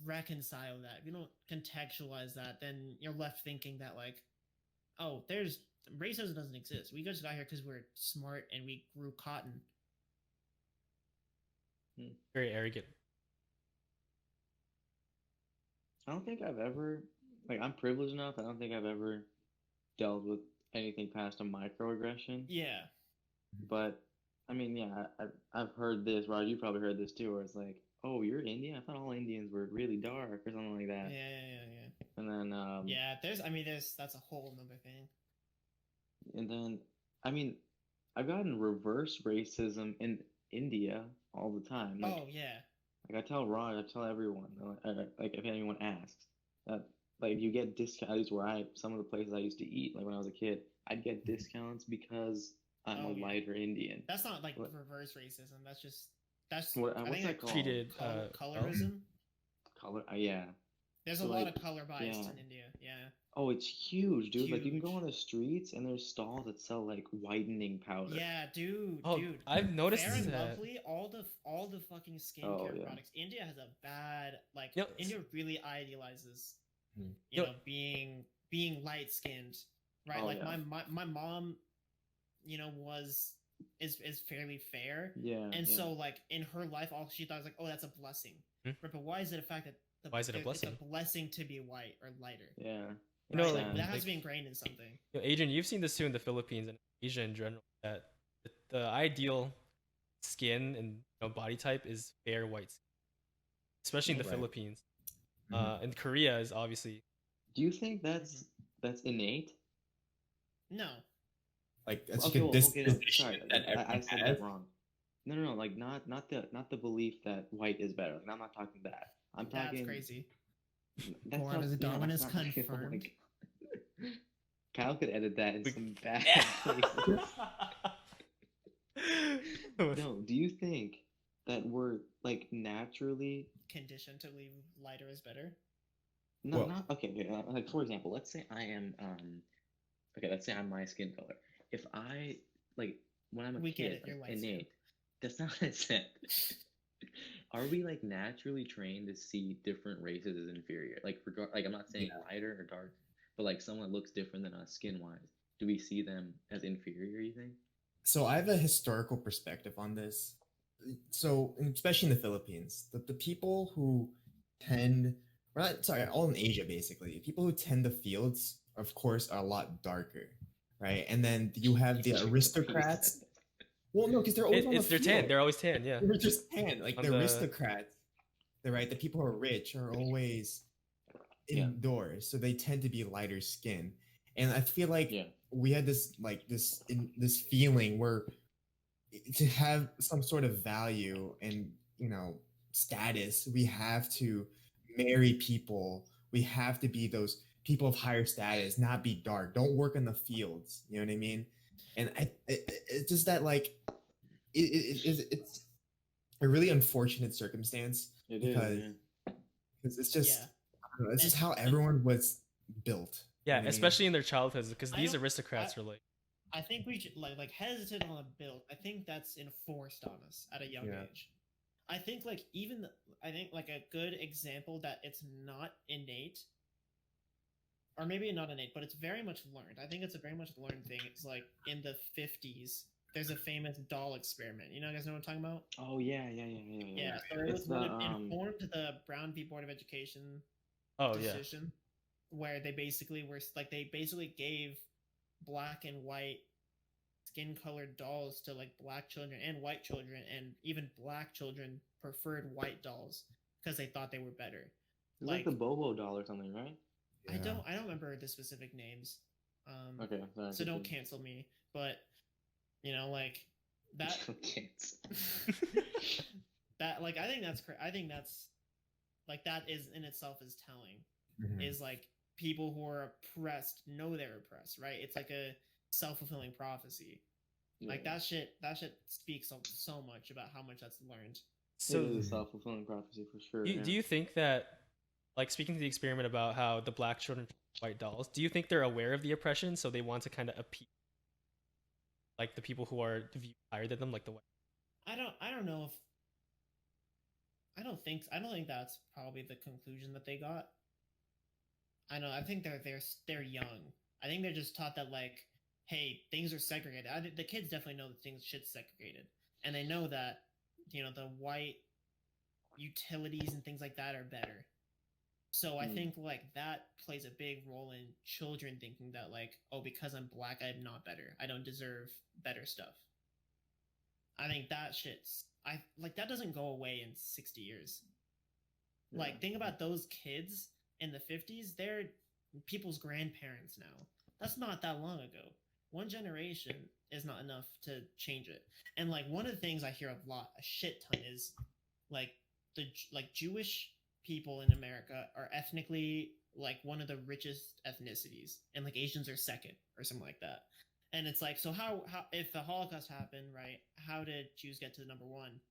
reconcile that, if you don't contextualize that, then you're left thinking that like oh, there's racism doesn't exist. We just got here because we're smart and we grew cotton. Very arrogant. I don't think I've ever, like, I'm privileged enough. I don't think I've ever dealt with anything past a microaggression. Yeah. But I mean, yeah, I've heard this. Raj, you probably heard this too, where it's like, oh, you're Indian? I thought all Indians were really dark or something like that. Yeah. And then Yeah, that's a whole nother thing. and then I mean, I've gotten reverse racism in India all the time. Like, Oh yeah. like I tell Raj, I tell everyone, like if anyone asks, that like you get discounts where some of the places I used to eat, like when I was a kid, I'd get discounts because I'm Oh, a yeah. lighter Indian. That's not like What- reverse racism. That's What, I what's think that that's called? Treated colorism. Color? Yeah. There's So, a lot like, of color bias yeah. in India. Yeah. Oh, it's huge, dude. Like you can go Huge. on the streets and there's stalls that sell like whitening powder. Yeah, dude. Oh, Dude. I've noticed Fair and that. Lovely, all the fucking skincare Oh, yeah. products. India has a bad like. Yep. India really idealizes, Hmm. you Yep. know, being light skinned, right? Oh, like yeah. my mom, you know, is fairly fair, Yeah. and yeah. so like in her life, all she thought was like, oh, that's a blessing. Hmm. Right, but why is it a fact that Why is it a blessing? It's a blessing to be white or lighter. Yeah. You know, Right? like, Like, that has like- to be ingrained in something. You know, Adrian, you've seen this too in the Philippines and Asia in general. That the ideal skin and body type is fair white, skin, especially in the Right. Philippines. Mhm. And Korea is obviously. Do you think that's innate? No. Like that's Okay, like a well, okay, no, disposition sorry, that I everyone said has. that wrong. No, like not the belief that white is better. Like, I'm not talking that. I'm That's talking. crazy. That's Gaurav, not, is it no, Darwin that's is not real. confirmed? Like, Kyle could edit that in some bad places. No, do you think that we're like naturally Conditioned to believe lighter is better. no, Well- not okay. Like for example, let's say I am okay. Let's say I'm my skin color. If I like when I'm a We get kid, it, you're like, light skin. innate. That's not what I said. Are we like naturally trained to see different races as inferior? Like like I'm not saying lighter or dark, but like someone looks different than us skin wise. Do we see them as inferior? You think? So I have a historical perspective on this. So especially in the Philippines, the people who tend, or not, sorry, all in Asia basically, people who tend the fields, of course, are a lot darker, right? And then you have the aristocrats. Well, no, because they're always on the They're field. tan. They're always tan. Yeah. They're just tan. Like On the the- aristocrats, they're right. The people who are rich are always Yeah. indoors, so they tend to be lighter skin. And I feel like Yeah. we had this this feeling where to have some sort of value and status, we have to marry people. We have to be those people of higher status, not be dark. Don't work in the fields. You know what I mean? And it's just that like it's a really unfortunate circumstance It is. because Yeah. it's just Yeah. I don't know, it's just And- how everyone was built. Yeah, You know what I mean? especially in their childhoods, because I these don't- aristocrats are like. I think we should like hesitant on the build. I think that's enforced on us at a young Yeah. age. I think like I think like a good example that it's not innate, or maybe not innate, but it's very much learned. I think it's a very much learned thing. It's like in the 50s, there's a famous doll experiment. You guys know what I'm talking about? Oh yeah. Yeah. So it It's was when the, it informed the Brown v. Board of Education Oh yeah. decision, where they basically gave black and white skin colored dolls to like black children and white children, and even black children preferred white dolls because they thought they were better. It's like the Bobo doll or something, right? I Yeah. don't remember the specific names. Okay. Sorry, So don't continue. cancel me, but like that Kids. that like I think that's like that is in itself is telling. Mhm. Is like people who are oppressed know they're oppressed, right? It's like a self-fulfilling prophecy. Like Yeah. that shit speaks so much about how much that's learned. So it is a self-fulfilling prophecy for sure. do you think that, like, speaking to the experiment about how the black children white dolls, do you think they're aware of the oppression, so they want to kind of appease like the people who are viewed higher than them, like the white? I don't know if I don't think that's probably the conclusion that they got. I think they're young. I think they're just taught that like, hey, things are segregated. The kids definitely know that shit's segregated, and they know that the white utilities and things like that are better. So I think like that plays a big role in children thinking that like, oh, because I'm black, I'm not better. I don't deserve better stuff. I think that that doesn't go away in 60 years. Yeah. Like, think about those kids in the 50s. They're people's grandparents now. That's not that long ago. One generation is not enough to change it. And like one of the things I hear a shit ton is like Jewish people in America are ethnically like one of the richest ethnicities, and like Asians are second or something like that. And it's like, so how if the Holocaust happened, right? How did Jews get to the number one?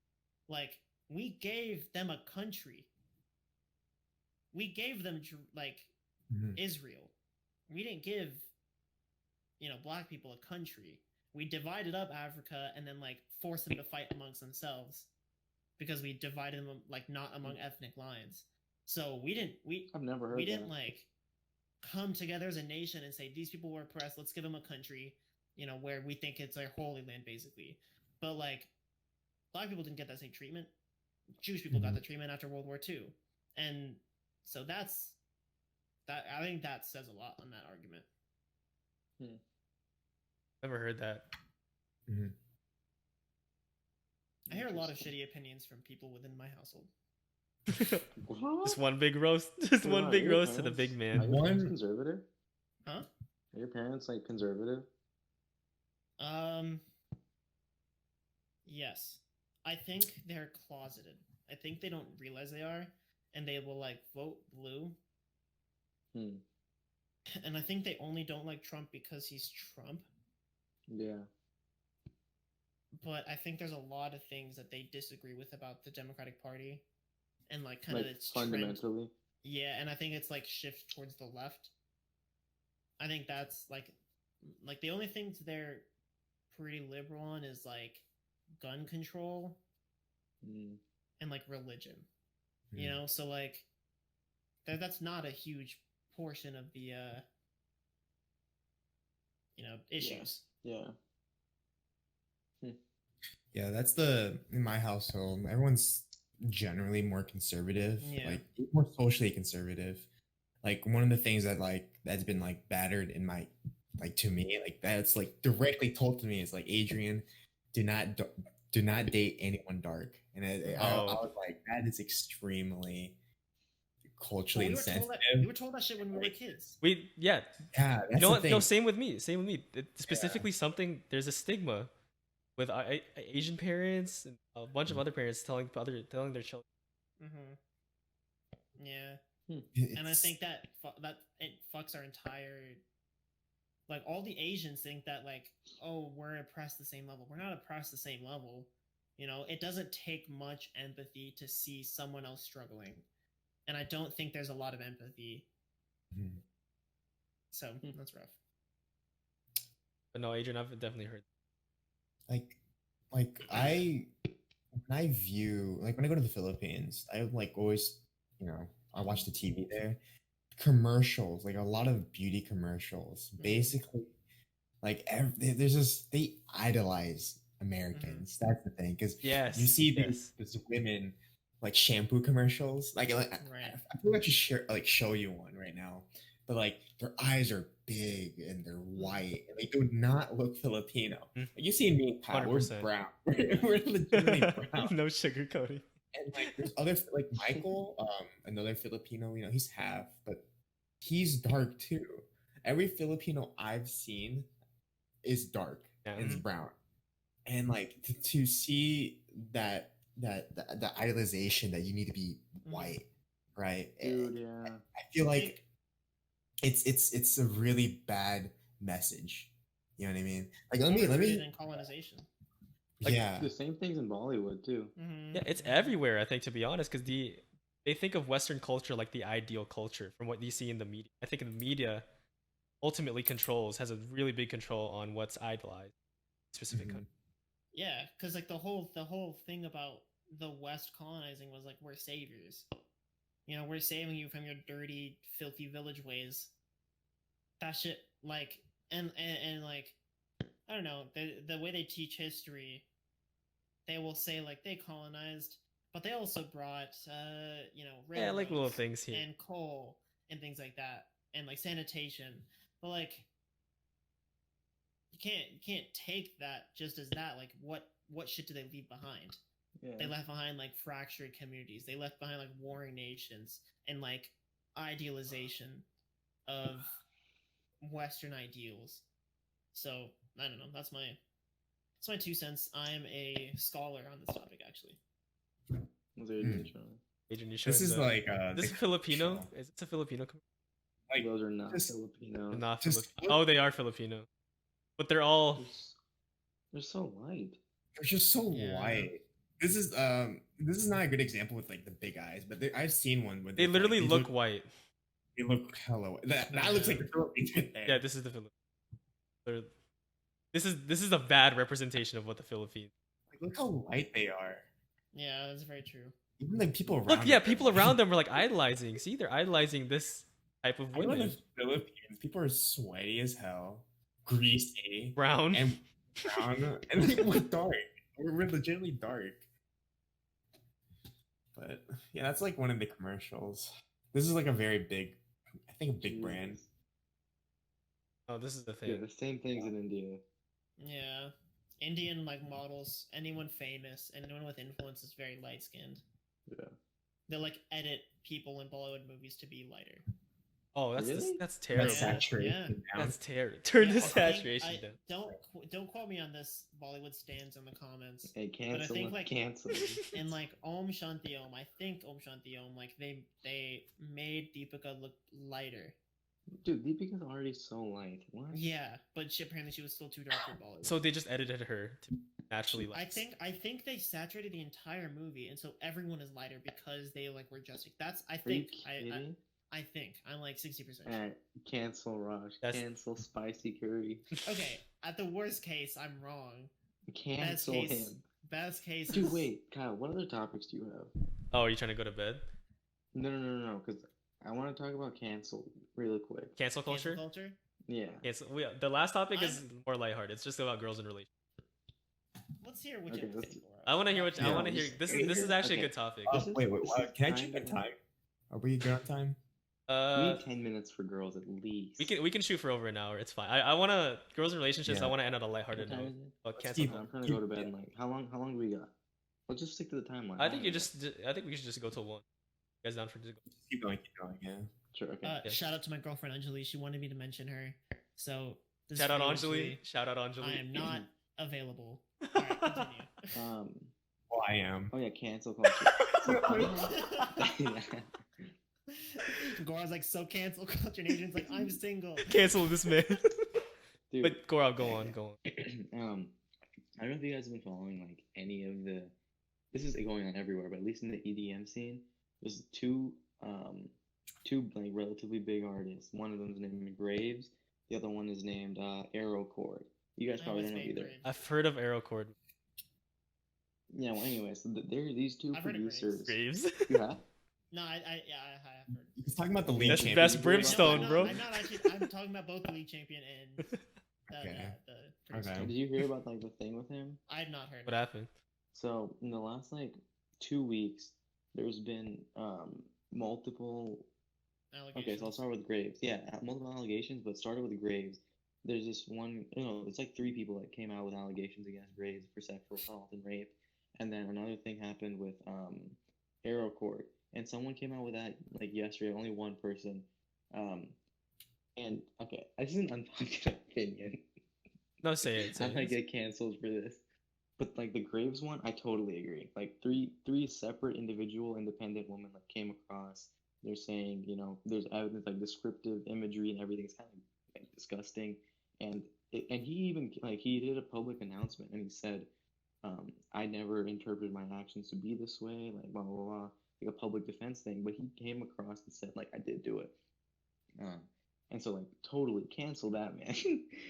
Like, we gave them a country. We gave them like Israel. We didn't give black people a country. We divided up Africa and then like forced them to fight amongst themselves because we divided them like not among ethnic lines. So I've never heard we didn't like come together as a nation and say these people were oppressed, let's give them a country, where we think it's our holy land basically. But like black people didn't get that same treatment. Jewish people got the treatment after World War II. And so I think that says a lot on that argument. Never heard that. I hear a lot of shitty opinions from people within my household. Just one big roast. Just one big roast to the big man. Are your parents conservative? Huh? Are your parents like conservative? Yes. I think they're closeted. I think they don't realize they are, and they will like vote blue. And I think they only don't like Trump because he's Trump. Yeah. But I think there's a lot of things that they disagree with about the Democratic Party, and like kind of its fundamentally. Trend. Yeah, and I think it's like shift towards the left. I think that's like the only things they're pretty liberal on is like gun control and like religion. So like that's not a huge portion of the issues. Yeah. Yeah, that's in my household, everyone's generally more conservative, like more socially conservative. Like one of the things that's been like battered in my to me, like that's like directly told to me is like, Adrian, do not date anyone dark. And I was like, that is extremely culturally insensitive. We were told that shit when we were kids. Yeah. That's what? No, same with me. Specifically, there's a stigma with Asian parents and a bunch of other parents telling their children. Yeah. And I think that it fucks our entire, like, all the Asians think that like, oh, we're oppressed the same level. We're not oppressed the same level. It doesn't take much empathy to see someone else struggling. And I don't think there's a lot of empathy. So that's rough. But no, Adrian, I've definitely heard. When I go to the Philippines, I like always, I watch the TV there. Commercials, like a lot of beauty commercials, basically, like they idolize Americans. That's the thing, because you see these women like shampoo commercials. Like I feel like I should show you one right now. But like their eyes are big and they're white. And they do not look Filipino. Like, you see me and Pat, we're brown. We're legitimately brown. No sugarcoating. And like there's other like Michael, another Filipino. He's half, but he's dark too. Every Filipino I've seen is dark and is brown. And like to see that the idolization that you need to be white, right? Dude, I feel like it's a really bad message. You know what I mean? Like let me in colonization. The same things in Bollywood too. Yeah, it's everywhere, I think, to be honest, because they think of Western culture like the ideal culture from what you see in the media. I think the media ultimately has a really big control on what's idolized in specific country. Yeah, because like the whole thing about the West colonizing was like, we're saviors. We're saving you from your dirty, filthy village ways. That shit like and like I don't know, the way they teach history, they will say like they colonized, but they also brought Yeah, like little railroads things here. and coal and things like that, and like sanitation. But like you can't take that just as that. Like what shit do they leave behind? Yeah. They left behind like fractured communities. They left behind like warring nations and like idealization of Western ideals. So I don't know. That's my 2 cents. I'm a scholar on this topic, actually. Was there Adrian showing? Adrian, you This showing is the- like this the is Filipino. show. Is it a Filipino? Like Those are not just- Filipino. They're not just- Filipino. Oh, they are Filipino, but they're all. They're so light. they're just so Yeah. white. This is not a good example with like the big eyes, but I've seen one where They they're, literally these look white. They look hello. That looks like the Philippines right there. Yeah, this is the Philippines. This is a bad representation of what the Philippines. Like, look how light they are. Yeah, that's very true. Even like people around. Look, yeah, them, people around them are like idolizing. See, they're idolizing this type of I know in women. the Philippines, people are sweaty as hell, greasy, Brown. and brown, and like, we're dark. We're legitimately dark. But yeah, that's like one of the commercials. This is like a very big, I think a big brand. Jesus. Oh, this is the Yeah, thing. the same things in India. Yeah. Indian like models, anyone famous, anyone with influence is very light skinned. Yeah. They like edit people in Bollywood movies to be lighter. Oh, that's Really? that's terrible. That's saturation Yeah. down. That's terrible. Turn Yeah, the I think- saturation I- down. Don't quote me on this. Bollywood stands in the comments. Hey, cancel. think, like- cancel. And like Om Shanti Om, I think Om Shanti Om, like they made Deepika look lighter. Dude, Deepika's already so light. What? Yeah, but apparently she was still too dark for Bollywood. So they just edited her to naturally light. I think they saturated the entire movie, and so everyone is lighter because they like were adjusting. That's I Are you think kidding? I think I'm like 60%. Alright, cancel Raj. That's- Cancel spicy curry. Okay, at the worst case, I'm wrong. Cancel case- him. Best case, Dude, is- wait, Kyle. What other topics do you have? Oh, are you trying to go to bed? No. Because I want to talk about cancel really quick. Cancel cancel culture. culture. Yeah. Cancel. The last topic is more lighthearted. It's just about girls in relationships. Let's hear what Okay, you have to let's- say, Laura. I want to hear what I Yeah, want to hear. This is actually a okay. good topic. This is- Wait, this is can I check the kind of- time? Are we good on time? We Uh, need 10 minutes for girls at least. we can shoot for over an hour. It's fine. I want to girls in relationships. Yeah. I want to end on a What lighthearted time note. is it? But Let's cancel. keep- culture. I'm trying to go to bed in like how long do we got? Let's just stick to the timeline. I think you just. I think we should just go till 1. You guys down for just go? Keep going, yeah. Sure, okay. Yeah. Shout out to my girlfriend Anjali. She wanted me to mention her. So this Shout is out very Anjali. sweet. Shout out Anjali. I am not available. All right, continue. Well, I am. Oh yeah, cancel culture. So yeah. Gora's like so cancel culture, and Adrian's like I'm single. Cancel this man. Dude, But Gaurav, go on. I don't know if you guys have been following like any of the. This is going on everywhere, but at least in the EDM scene, there's two like relatively big artists. One of them is named Graves. The other one is named Aerocord. You guys I probably was don't know either. favorite. I've heard of Aerocord. Yeah. Well, anyway, so there are these two I've heard of Graves. producers. Graves. You have? No, I have heard. He's talking about the league That's champion. best brimstone, no, bro. I'm not actually. I'm talking about both the league champion and Okay. the producer. Okay. Did you hear about like the thing with him? I had not heard. What happened? So in the last like 2 weeks, there's been multiple. Okay, so I'll start with Graves. Yeah, multiple allegations, but started with Graves. There's this one. It's like 3 people that came out with allegations against Graves for sexual assault and rape, and then another thing happened with Aerocord, and someone came out with that like yesterday. Only one person. And okay, this is an unpopular opinion. No, say it. Say I might it. get canceled for this. But like the Graves one, I totally agree. Like three separate individual independent women that came across. They're saying, there's evidence like descriptive imagery and everything's kind of like, disgusting. And he even like he did a public announcement and he said, I never interpreted my actions to be this way, like blah blah blah, like a public defense thing. But he came across and said like I did do it. And so like totally cancel that man.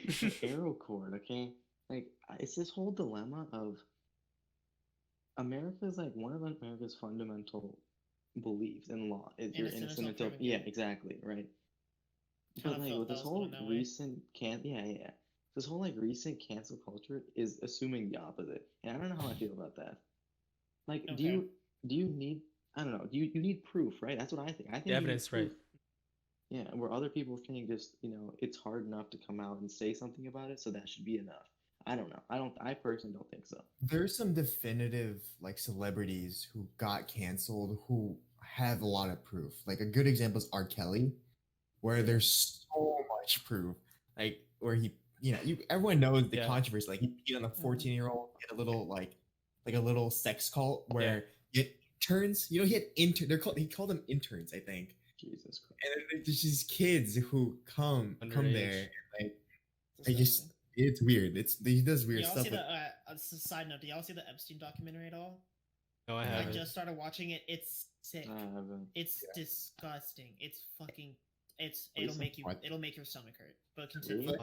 Aerocord, okay? Like it's this whole dilemma of America's like one of America's fundamental beliefs in law is you're Innocent innocent until until proven yeah, guilty. exactly, right. But of like felt with that this was going whole that way. recent this whole like recent cancel culture is assuming the opposite, and I don't know how I feel about that. Like, Okay. do you need, I don't know, you need proof, right? That's what I think. I The think you need evidence, right? proof. Yeah, where other people think just, it's hard enough to come out and say something about it, so that should be enough. I don't know. I personally don't think so. There's some definitive like celebrities who got canceled who have a lot of proof. Like a good example is R. Kelly, where there's so much proof. Like where he, everyone knows the Yeah. controversy. Like he peed on a 14-year-old, he had a little like a little sex cult where it turns. He had he called them interns, I think. Jesus Christ. And then there's these kids who come Underage. there, and It's they just disgusting. it's weird. He does Do weird y'all stuff. see With, the side note? Do y'all see the Epstein documentary at all? No, I I I haven't. just started watching it. It's sick. I haven't. It's disgusting. It's fucking. What It'll is make you. what? It'll make your stomach hurt. But continue. Really?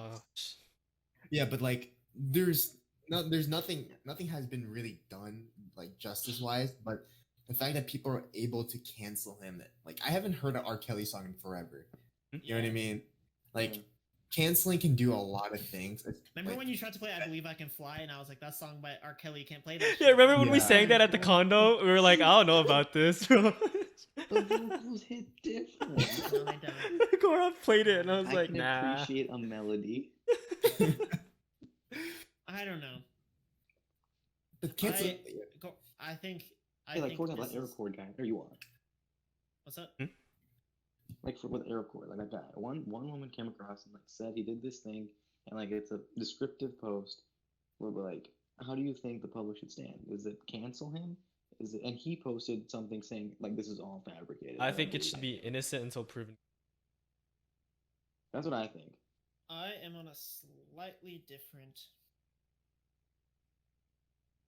yeah, but like there's nothing has been really done like justice wise, but the fact that people are able to cancel him, like I haven't heard an R. Kelly song in forever. You know what I mean? Like Yeah. canceling can do a lot of things. Remember like, when you tried to play "I Believe I Can Fly" and I was like, "That song by R. Kelly, you can't play that." Yeah, shit." remember when we Yeah. sang that at the condo? We were like, I don't know about this, bro. The vocals hit different. No, they don't. Gaurav played it, and I was I like, can nah. appreciate a melody. I don't know. but cancel. I think. Hey, like think for example, this that is- Aircord guy. There you are. What's up? Like with Aircord, like that guy. One woman came across and like said he did this thing, and like it's a descriptive post where we're like, how do you think the public should stand? Is it cancel him? Is it? And he posted something saying like this is all fabricated. I don't think it believe should be innocent until proven. That's what I think. I am on a slightly different.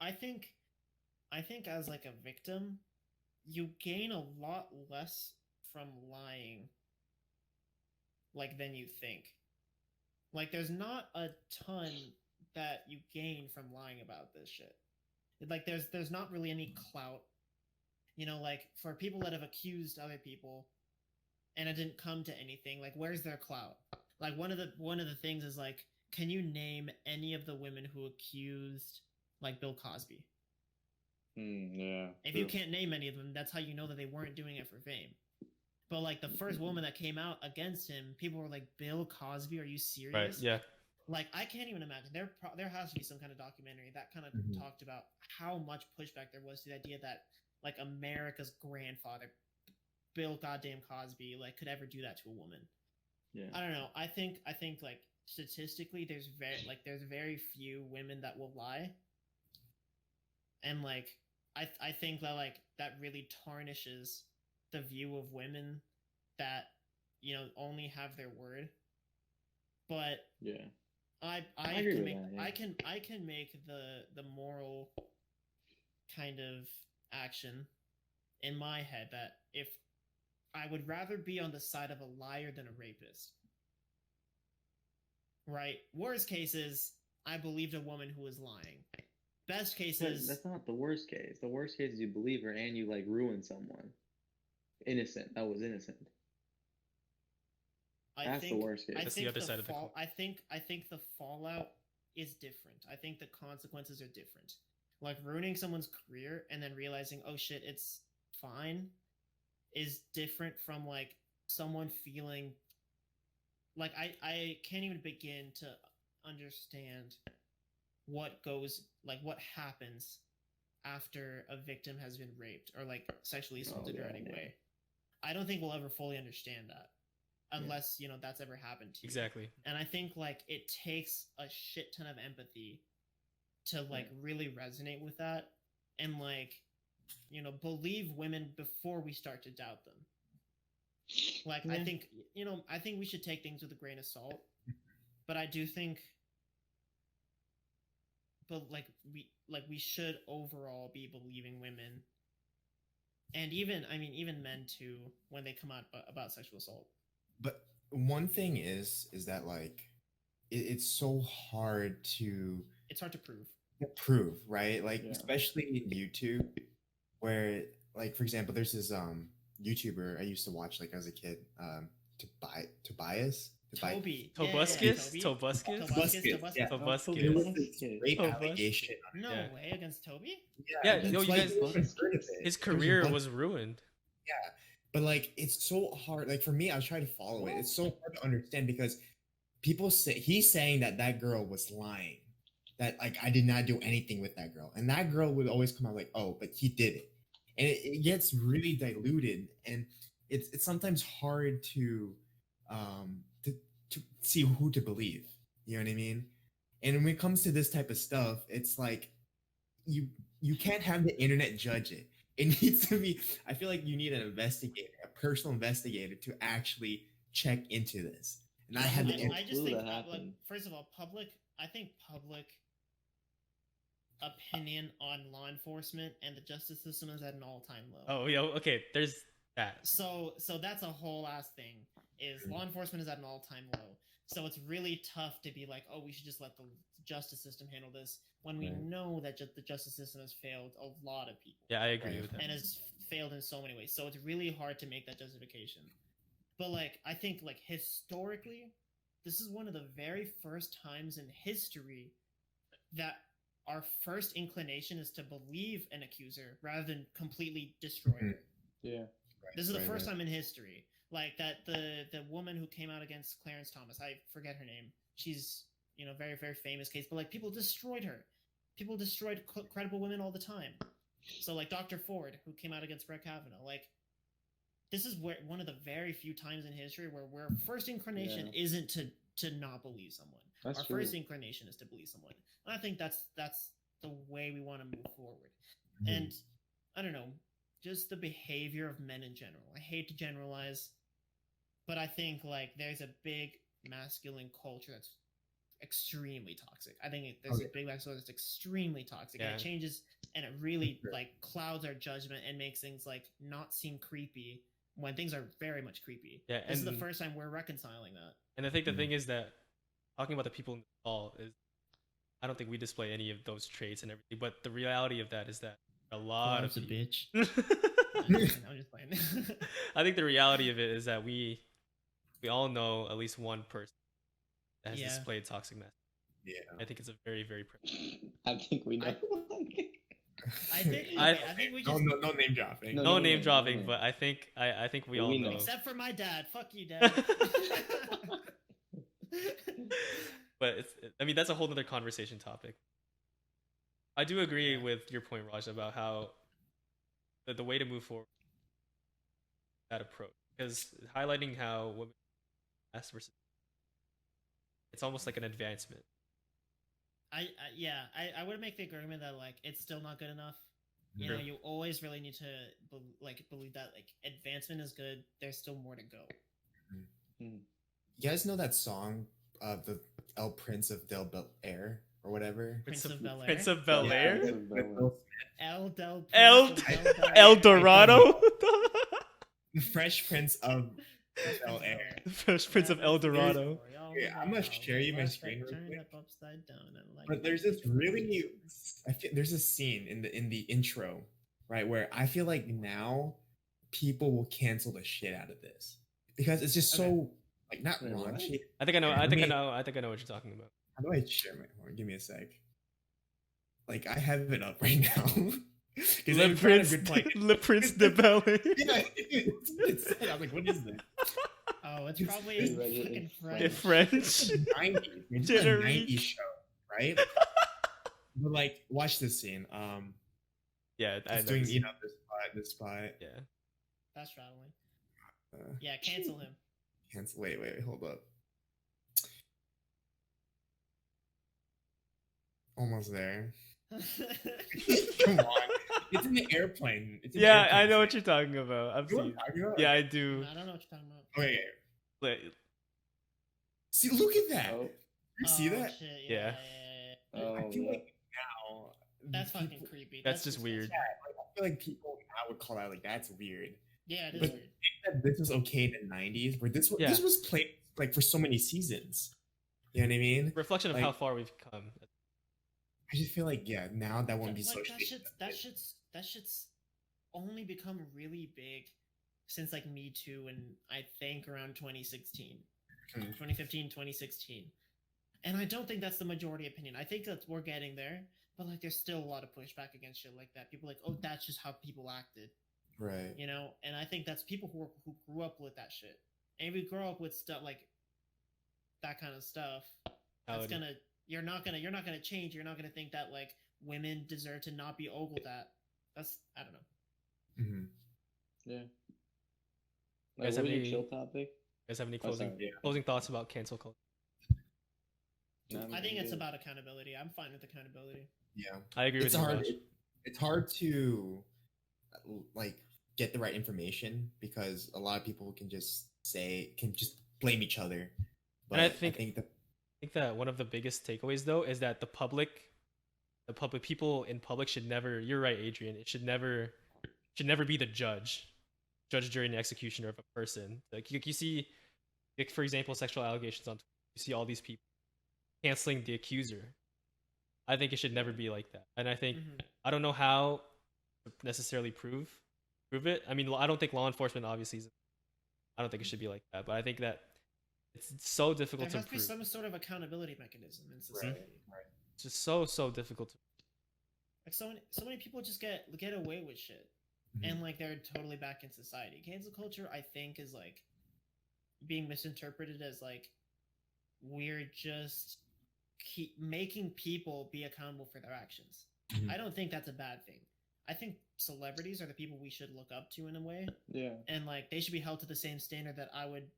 I think as like a victim, you gain a lot less from lying like than you think. Like there's not a ton that you gain from lying about this shit. Like there's not really any clout. Like for people that have accused other people and it didn't come to anything, like where's their clout? Like one of the things is like, can you name any of the women who accused like Bill Cosby? Yeah. If you can't name any of them, that's how you know that they weren't doing it for fame. But like the first woman that came out against him, people were like, "Bill Cosby, are you serious?" Right, yeah. Like I can't even imagine. There has to be some kind of documentary that kind of talked about how much pushback there was to the idea that like America's grandfather, Bill goddamn Cosby, like could ever do that to a woman. Yeah. I don't know. I think like statistically, there's very few women that will lie, and like I think that like that really tarnishes the view of women that only have their word. But Yeah. I agree can with make that, yeah. I can make the moral kind of action in my head that if I would rather be on the side of a liar than a rapist. Right? Worst cases, I believed a woman who was lying. Best cases, That's not the worst case. The worst case is you believe her and you like ruin someone. Innocent. That was innocent. That's the worst case. I That's think the other side of the coin. I think the fallout is different. I think the consequences are different. Like ruining someone's career and then realizing, oh shit, it's fine, is different from like someone feeling like I can't even begin to understand what happens after a victim has been raped or like sexually assaulted or any way. I don't think we'll ever fully understand that unless that's ever happened to you. Exactly. And I think like it takes a shit ton of empathy to like really resonate with that and like believe women before we start to doubt them. Like I think we should take things with a grain of salt, but I do think we should overall be believing women, and even men too when they come out about sexual assault. But one thing is that like it's so hard to prove, right? Like especially in YouTube, where like for example, there's this YouTuber I used to watch like as a kid. Tobias. Toby. Tobuscus? Toby. Tobuscus? Tobuscus. Yeah. Tobuscus. There was this Tobuscus. great Tobus. allegation. No Yeah. way against Toby. Yeah, it's yo, you like, guys- no one heard of it. His There a career bunch- was ruined. yeah, but like it's so hard. Like for me, I was trying to follow it. It's so hard to understand because people say he's saying that girl was lying, that like I did not do anything with that girl, and that girl would always come out like, oh, but he did it, and it gets really diluted, and it's sometimes hard to to see who to believe. You know what I mean? And when it comes to this type of stuff, it's like you can't have the internet judge it. It needs to be. I feel like you need an investigator, a personal investigator, to actually check into this. And I had the I just clue think that like, happened. first of all, I think public opinion on law enforcement and the justice system is at an all-time low. Oh, yeah, okay, there's that. So that's a whole ass thing. Is law enforcement is at an all-time low. So it's really tough to be like, oh, we should just let the justice system handle this when we Right. know that the justice system has failed a lot of people Yeah, I agree Right. with that. and has failed in so many ways. So it's really hard to make that justification. But like, I think like historically, this is one of the very first times in history that our first inclination is to believe an accuser rather than completely destroy Mhm. her. Yeah. This is the Right, first right. time in history, like that the woman who came out against Clarence Thomas, I forget her name. She's very very famous case, but like people destroyed her. People destroyed credible women all the time. So like Dr. Ford, who came out against Brett Kavanaugh, like this is where one of the very few times in history where first inclination isn't to not believe someone. That's Our true. first inclination is to believe someone. And I think that's the way we want to move forward. Mhm. And I don't know, just the behavior of men in general. I hate to generalize, but I think like there's a big masculine culture that's extremely toxic. I think there's Okay. a big masculine that's extremely toxic. Yeah. And it changes and it really Sure. like clouds our judgment and makes things like not seem creepy when things are very much creepy. Yeah, This is the and- first time we're reconciling that. And I think the Mhm. thing is that talking about the people in the hall is, I don't think we display any of those traits and everything. But the reality of that is that a lot of Gaurav's a bitch. people- I'm just playing. I think the reality of it is that we all know at least one person that has Yeah. displayed toxic masculinity. Yeah. I think it's a very, very I think we know. I think I- I think we no, just no name dropping. No, no no name name, dropping, no name. but I think we all We know. know. except for my dad. Fuck you, dad. But I mean, that's a whole other conversation topic. I do agree with your point, Raj, about how the way to move forward that approach, because highlighting how women ask versus it's almost like an advancement. I would make the argument that like it's still not good enough. You know, True. you always really need to believe that like advancement is good. There's still more to go. You guys know that song of the El Prince of Del Bel Air or whatever? Prince of Bel-Air? Prince of Bel Air, Prince of Bel-Air. El Del El- Prince of Del El Bel-Air. Dorado, The Fresh Prince of Bel Air. Fresh Prince of El Dorado. Yeah, I'm gonna share you my screen real Turned quick. up upside down and like But there's this really, there's a scene in the intro, right, where I feel like now people will cancel the shit out of this because it's just so like not Wait, what? raunchy. I think I know. Yeah, I think I me- know. I think I know what you're talking about. How do I share my? Hold on, give me a sec. Like I have it up right now. Because Le Prince, Le Prince de Bel Air. Yeah, it's, I was like, what is this? oh, it's It's- probably it's in ready fucking in French. French. It's a 90s. It's a Generate. 90s show, right? But like, watch this scene. Yeah, I It's know doing this. this spot. Yeah. Fast traveling. Uh, Yeah, cancel him. cancel. Wait, hold up. Almost there. Come on, it's in the airplane. It's in the Yeah, airplane I know what scene. you're talking about. I've You know what seen. I'm talking about? Yeah, I do. I don't know what you're talking about. Okay. Like, See, look at that. Oh, You see Oh, that? shit, Yeah. oh, I feel yeah. like now That's fucking people- creepy. That's just weird. Yeah, like, I feel like people now would call that like that's weird. Yeah, it is But- weird. That this was okay in the '90s, where this Yeah. this was played like for so many seasons. You know what I mean? reflection of Like- how far we've come. I just feel like now that won't be Like, socially. that shit's only become really big since like Me Too, and I think around 2016, Hmm. 2015, 2016. And I don't think that's the majority opinion. I think that we're getting there, but like there's still a lot of pushback against shit like that. People are like, oh, that's just how people acted, Right. you know. And I think that's people who grew up with that shit. And if you grow up with stuff like that kind of stuff, that's gonna you're not gonna change. You're not gonna think that like women deserve to not be ogled at. That's I don't know. Hmm. Yeah. Guys Like, have what was your any- chill topic? guys have any Oh, closing sorry. closing thoughts about cancel culture? No, I think it's good. about accountability. I'm fine with accountability. Yeah. I agree with It's you, hard. Raj. It's hard to like get the right information because a lot of people can just blame each other. But And I think that I think that one of the biggest takeaways though is that the public people in public should never, you're right, Adrian, it should never be the judge during the execution of a person. Like you see, like, for example, sexual allegations on Twitter, you see all these people canceling the accuser. I think it should never be like that. And I think Mhm. I don't know how to necessarily prove it. I mean, I don't think law enforcement obviously I don't think it should be like that, but I think that it's so difficult There to must be prove. some sort of accountability mechanism in society. It's just so difficult to. Like so many people just get away with shit, Mhm. and like they're totally back in society. Cancel culture, I think, is like being misinterpreted as like we're just keep making people be accountable for their actions. Mhm. I don't think that's a bad thing. I think celebrities are the people we should look up to in a way, Yeah. and like they should be held to the same standard that I would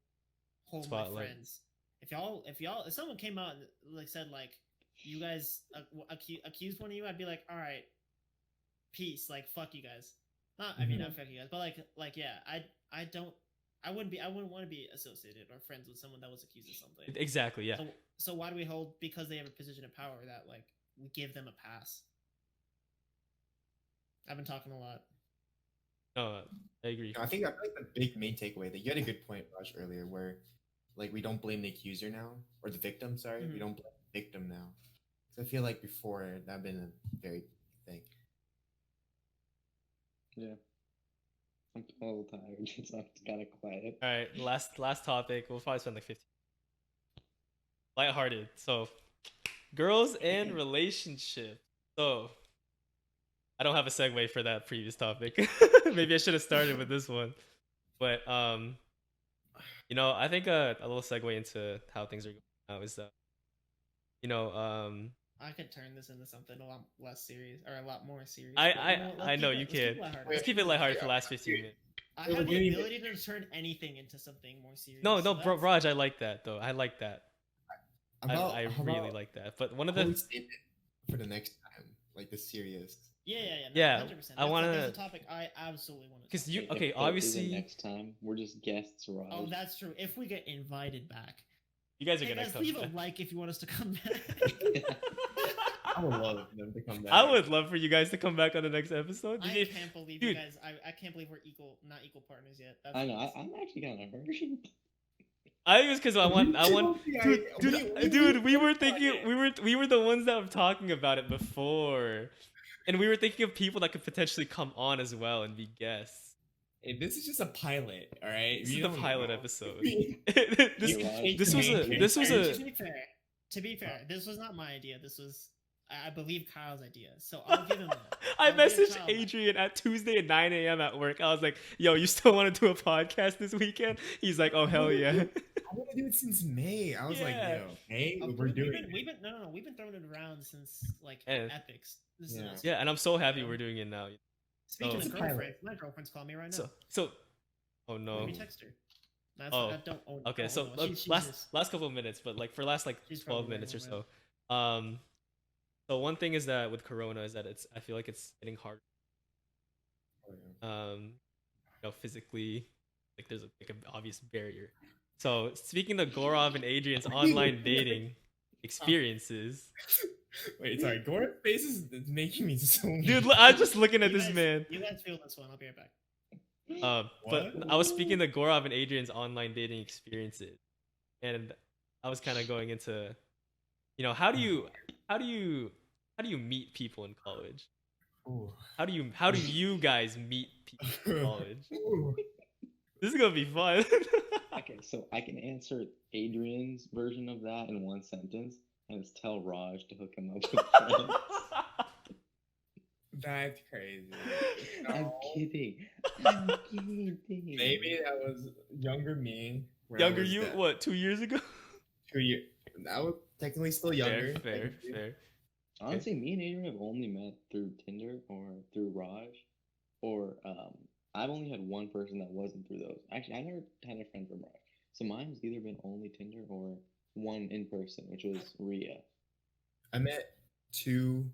hold Spotlight. my friends. If someone came out and like said like you guys accused one of you, I'd be like, all right, peace, like fuck you guys. Not I mean not fuck you guys, but like yeah, I wouldn't want to be associated or friends with someone that was accused of something. Exactly, yeah. So why do we hold because they have a position of power that like we give them a pass? I've been talking a lot. No, I agree. I think that's like the big main takeaway that you had a good point, Raj, earlier, where like we don't blame the accuser now or the victim. Sorry, we Mhm. don't blame the victim now. So I feel like before that had been a very big thing. Yeah. I'm a little tired, so I'm kind of quiet. All right, last topic. We'll probably spend like 15. Lighthearted. So, girls and relationships. So, I don't have a segue for that previous topic. Maybe I should have started with this one. But you know, I think a little segue into how things are going now is you know, I could turn this into something a lot less serious or a lot more serious. I know you can. Let's keep it lighthearted for the last 15 minutes. I have the ability to turn anything into something more serious. No, so bro, Raj, I like that though. I like that. I How really about like that. But one of a the statement for the next time, like the serious. Yeah, 100%. I wanna- That's a topic I absolutely want to. because you Like, okay, the quote obviously isn't next time we're just guests, Raj. Oh, that's true. If we get invited back, you guys are hey gonna guys, come. leave a back. like if you want us to come back. I would love them to come back. I would love for you guys to come back on the next episode. I Dude, can't believe dude. you guys. I can't believe we're not equal partners yet. That's I know. I'm actually kind of hurt. I think it's because I want, Dude, dude. We were thinking, we were the ones that were talking about it before, and we were thinking of people that could potentially come on as well and be guests. Hey, this is just a pilot, all right. This is You the don't pilot know. episode. You're this was a To be fair, this was not my idea. This was, I believe, Kyle's idea. So I'll give him that. I I'll give messaged Kyle that. Adrian at Tuesday at 9 a.m. at work. I was like, "Yo, you still want to do a podcast this weekend?" He's like, "Oh hell yeah!" I want to do it since May. I was like, Yeah. yo, hey, we're We've doing it. been no. We've been throwing it around since like And- epics. Yeah. Yeah, and I'm so happy we're doing it now. Speaking Oh. of girlfriends, my girlfriend's calling me right now. So, oh no. Let me text her. That's, Oh. I don't own. Okay, I so don't know. She's last couple of minutes, but like for last like She's 12 probably minutes or running so. So one thing is that with Corona is that I feel like it's getting hard. You know, physically, like there's like an obvious barrier. So speaking of Gaurav and Adrian's online dating experiences, Wait, sorry. Gora's face is making me so. dude, I'm just looking at You this guys- man. You guys feel this one. I'll be right back. But What? I was speaking to Gaurav and Adrian's online dating experiences, and I was kind of going into, you know, how do you meet people in college? Ooh. How do you guys meet people in college? Ooh. This is gonna be fun. Okay, so I can answer Adrian's version of that in one sentence, and it's tell Raj to hook him up with friends. That's crazy. I'm No. kidding. I'm kidding. Maybe that was younger me. When I Younger was you? that What? 2 years ago? 2 years. That was technically still younger. Fair. Honestly, me and Adrian have only met through Tinder or through Raj, or I've only had one person that wasn't through those. Actually, I never had a friend from Raj, so mine's either been only Tinder or one in person, which was Ria. I met two.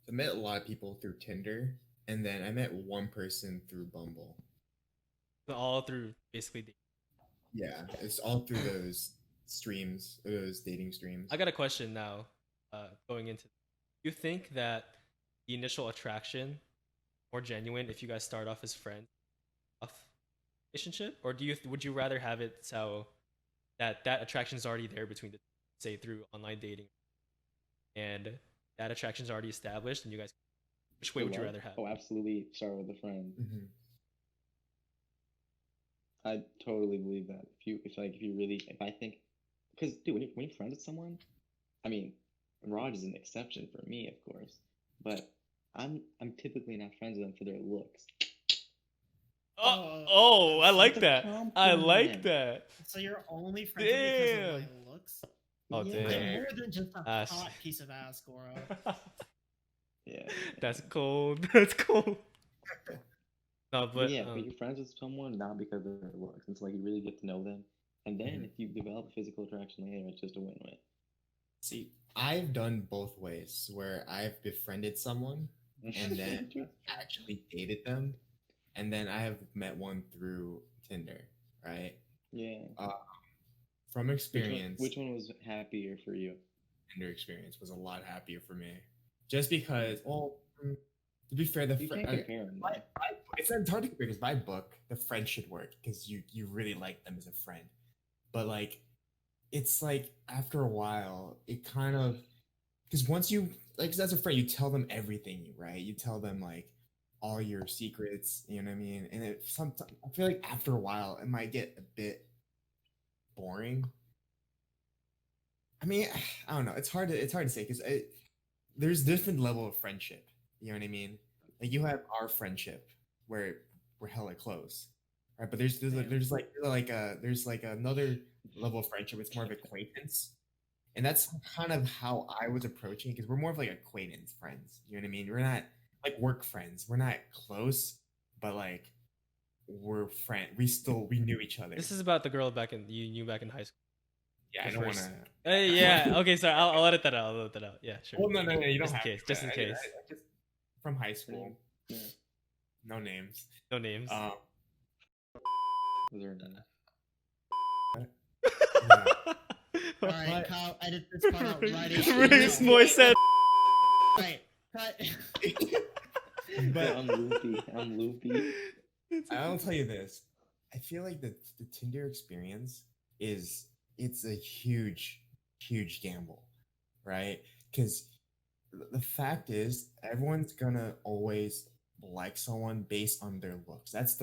I met a lot of people through Tinder, and then I met one person through Bumble. All through basically. Yeah, it's all through those streams, those dating streams. I got a question now. Going into, do you think that the initial attraction more genuine if you guys start off as friends, off relationship, or would you rather have it so that attraction is already there between the, say, through online dating, and that attraction is already established, and you guys, which way would you rather have? Oh, absolutely. Start with a friend. Mm-hmm. I totally believe that. If I think, because dude, when you're friends with someone, I mean, Raj is an exception for me, of course, but I'm typically not friends with them for their looks. Oh, I like That's a that. I like compliment. that. So you're only friends with me because of my looks? Oh, Yeah. damn. I'm more than just a Ass. hot piece of ass, Gaurav. Yeah. That's cold. That's cold. No, But but yeah, but you're friends with someone not because of their looks. It's like you really get to know them, and then Mhm. if you develop a physical attraction later, it's just a win-win. See, I've done both ways, where I've befriended someone and then actually dated them, and then I have met one through Tinder, right? Yeah. From experience, Which one was happier for you? Tinder experience was a lot happier for me, just because. Well, to be fair, You can't compare them. it's hard to compare because by book the friend should work because you really like them as a friend, but like it's like after a while it kind of, because once you, like, 'cause as a friend you tell them everything, right? You tell them like all your secrets, you know what I mean? And it sometimes I feel like after a while it might get a bit boring. I mean, I don't know. It's hard to say because there's different level of friendship. You know what I mean? Like you have our friendship where we're hella close, right? But there's like another level of friendship. It's more of acquaintance, and that's kind of how I was approaching because we're more of like acquaintance friends. You know what I mean? We're not like work friends. We're not close, but like we're friend. We knew each other. this is about the girl you knew back in high school. Yeah, the I don't want first- to. Hey, yeah. Okay, sorry. I'll edit that out. I'll edit that out. Yeah, sure. Well, no, you don't Just in have case, to. just in case. I just from high school. Yeah. No names. No names. Was there a name? Yeah. Alright, Kyle, edit this part out right in. Release Moise said. Right, cut. But I'm loopy. I'll tell you this. I feel like the Tinder experience it's a huge gamble, right? Because the fact is everyone's gonna always like someone based on their looks. That's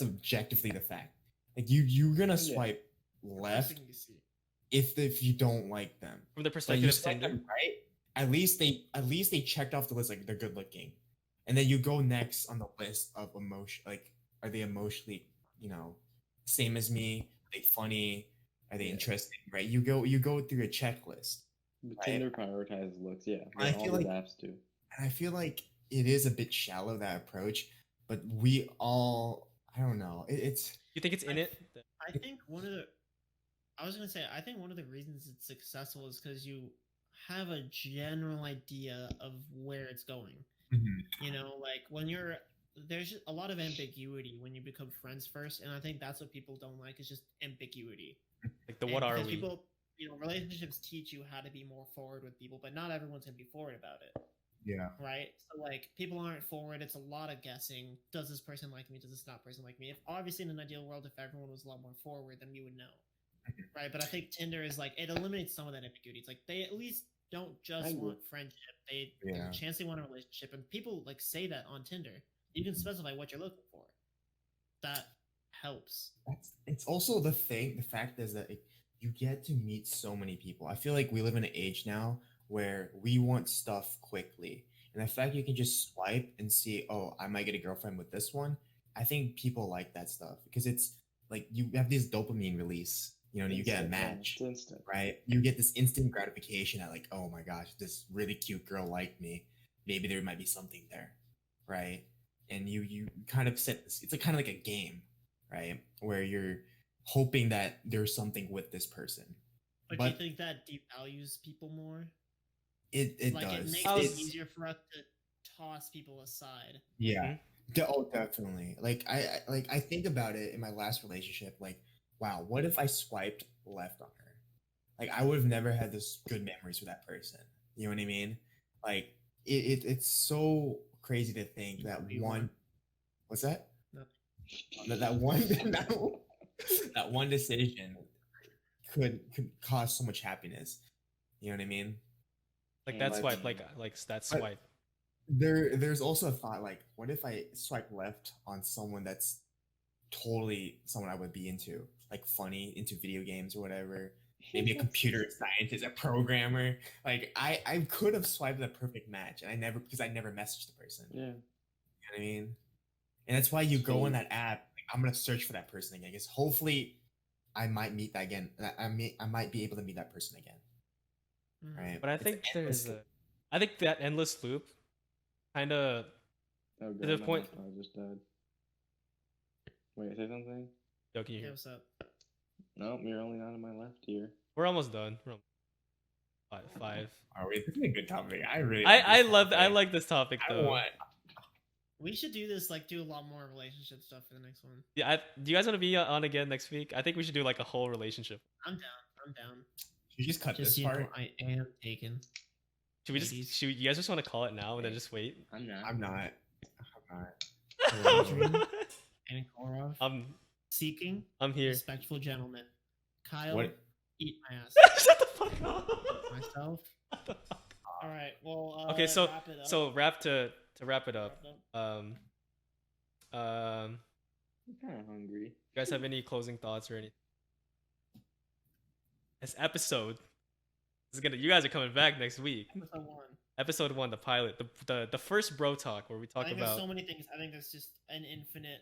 objectively the fact. Like you're gonna swipe left if you don't like them. From the But perspective you of swipe Tinder. them right, at least they checked off the list, like they're good looking, and then you go next on the list of emotion, like are they emotionally, same as me? Are they funny? Are they interesting? Right? You go through a checklist. The Right. Tinder prioritizes looks, yeah. I all feel these like- apps do. And I feel like it is a bit shallow, that approach, but we all, I don't know, it's You think it's in it? I think one of the I think one of the reasons it's successful is because you have a general idea of where it's going. You know, like there's a lot of ambiguity when you become friends first, and I think that's what people don't like, is just ambiguity. Like the what are Because we? people, relationships teach you how to be more forward with people, but not everyone's gonna be forward about it. yeah. Right? So like people aren't forward, it's a lot of guessing. Does this person like me? Does this not person like me? If obviously in an ideal world, if everyone was a lot more forward, then we would know. Right? But I think Tinder is like, it eliminates some of that ambiguity. It's like they at least don't just I agree. want friendship. There's Yeah. a chance they want a relationship, and people like say that on Tinder. You can specify what you're looking for. That helps. It's also the fact is that you get to meet so many people. I feel like we live in an age now where we want stuff quickly. And the fact you can just swipe and see, oh, I might get a girlfriend with this one. I think people like that stuff because it's like you have this dopamine release. You get a Instant, yeah, match, it's instant. right? You get this instant gratification that like, oh my gosh, this really cute girl liked me. Maybe there might be something there, right? And you kind of set this. It's like kind of like a game, right? Where you're hoping that there's something with this person. But do you think that devalues people more? It Like it does. makes it easier for us to toss people aside. Yeah. Oh, definitely. Like I think about it in my last relationship. Like, wow, what if I swiped left on her? Like, I would have never had this good memories with that person. You know what I mean? Like, it's so crazy to think that one. What's that? That one that one decision could cause so much happiness. You know what I mean? Like that Let's- swipe, like that swipe. There's also a thought like, what if I swipe left on someone that's totally someone I would be into, like funny, into video games or whatever. Maybe a computer scientist, a programmer. Like I could have swiped the perfect match, and I never because I never messaged the person. Yeah. You know what I mean? And that's why you go on that app. Like, I'm gonna search for that person again. Because hopefully, I might meet that again. I might be able to meet that person again. Right. But I think I think that endless loop kind of Oh, to the God, point. I just died. Wait, say something? Yo, can you Yeah, hear? what's up? Nope, you're only on my left here. We're almost done. We're almost five. Are we? This is a good topic. I really. I love. I like this topic I though. want. We should do this, like, do a lot more relationship stuff for the next one. Yeah. Do you guys want to be on again next week? I think we should do like a whole relationship. I'm down. I'm down. You just cut Just this part. I am taken. Should we Ladies. just? Should you guys just want to call it now and then just wait? I'm not. I'm not. And Gaurav seeking I'm here. respectful gentleman. Kyle, What? eat my ass. Shut the fuck up. Myself. All right. Well. Okay, so wrap it up. to wrap it up. I'm kind of hungry. You guys have any closing thoughts or anything? This episode is gonna. You guys are coming back next week. Episode 1. Episode 1, the pilot, the first bro talk where we I talk think about there's so many things. I think there's just an infinite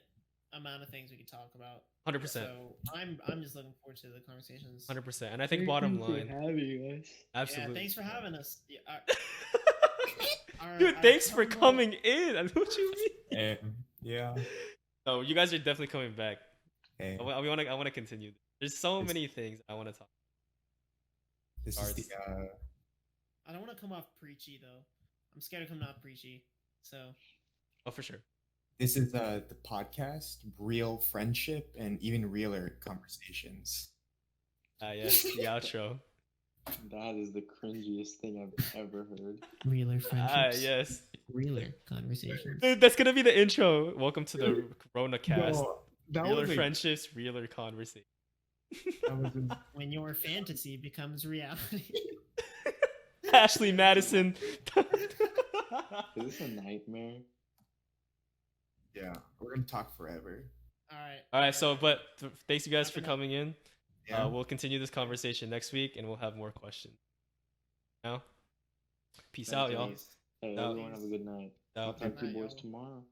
amount of things we could talk about. 100%, So I'm just looking forward to the conversations. 100%. And I think bottom line, having us. absolutely. Yeah, thanks for having us. Yeah, Dude, thanks for coming in. I mean, what you mean? Yeah. No, you guys are definitely coming back. Hey, I want to continue. There's so many things I want to talk. this is the I don't want to come off preachy though. I'm scared of coming off preachy. So Oh, for sure. this is the podcast, real friendship, and even realer conversations. Yes, the outro. That is the cringiest thing I've ever heard. realer friendships. Yes. Realer conversations. Dude, that's gonna be the intro. Welcome to the Corona cast. No, that Realer was friendships, realer conversation. When your fantasy becomes reality. Ashley Madison. Is this a nightmare? yeah, we're gonna talk forever. All right. All right, so thanks you guys for coming in. Yeah. We'll continue this conversation next week, and we'll have more questions. Now, peace out, y'all. Hey, Out. everyone, have a good night. I'll Out. talk to you Good night, boys y'all. tomorrow.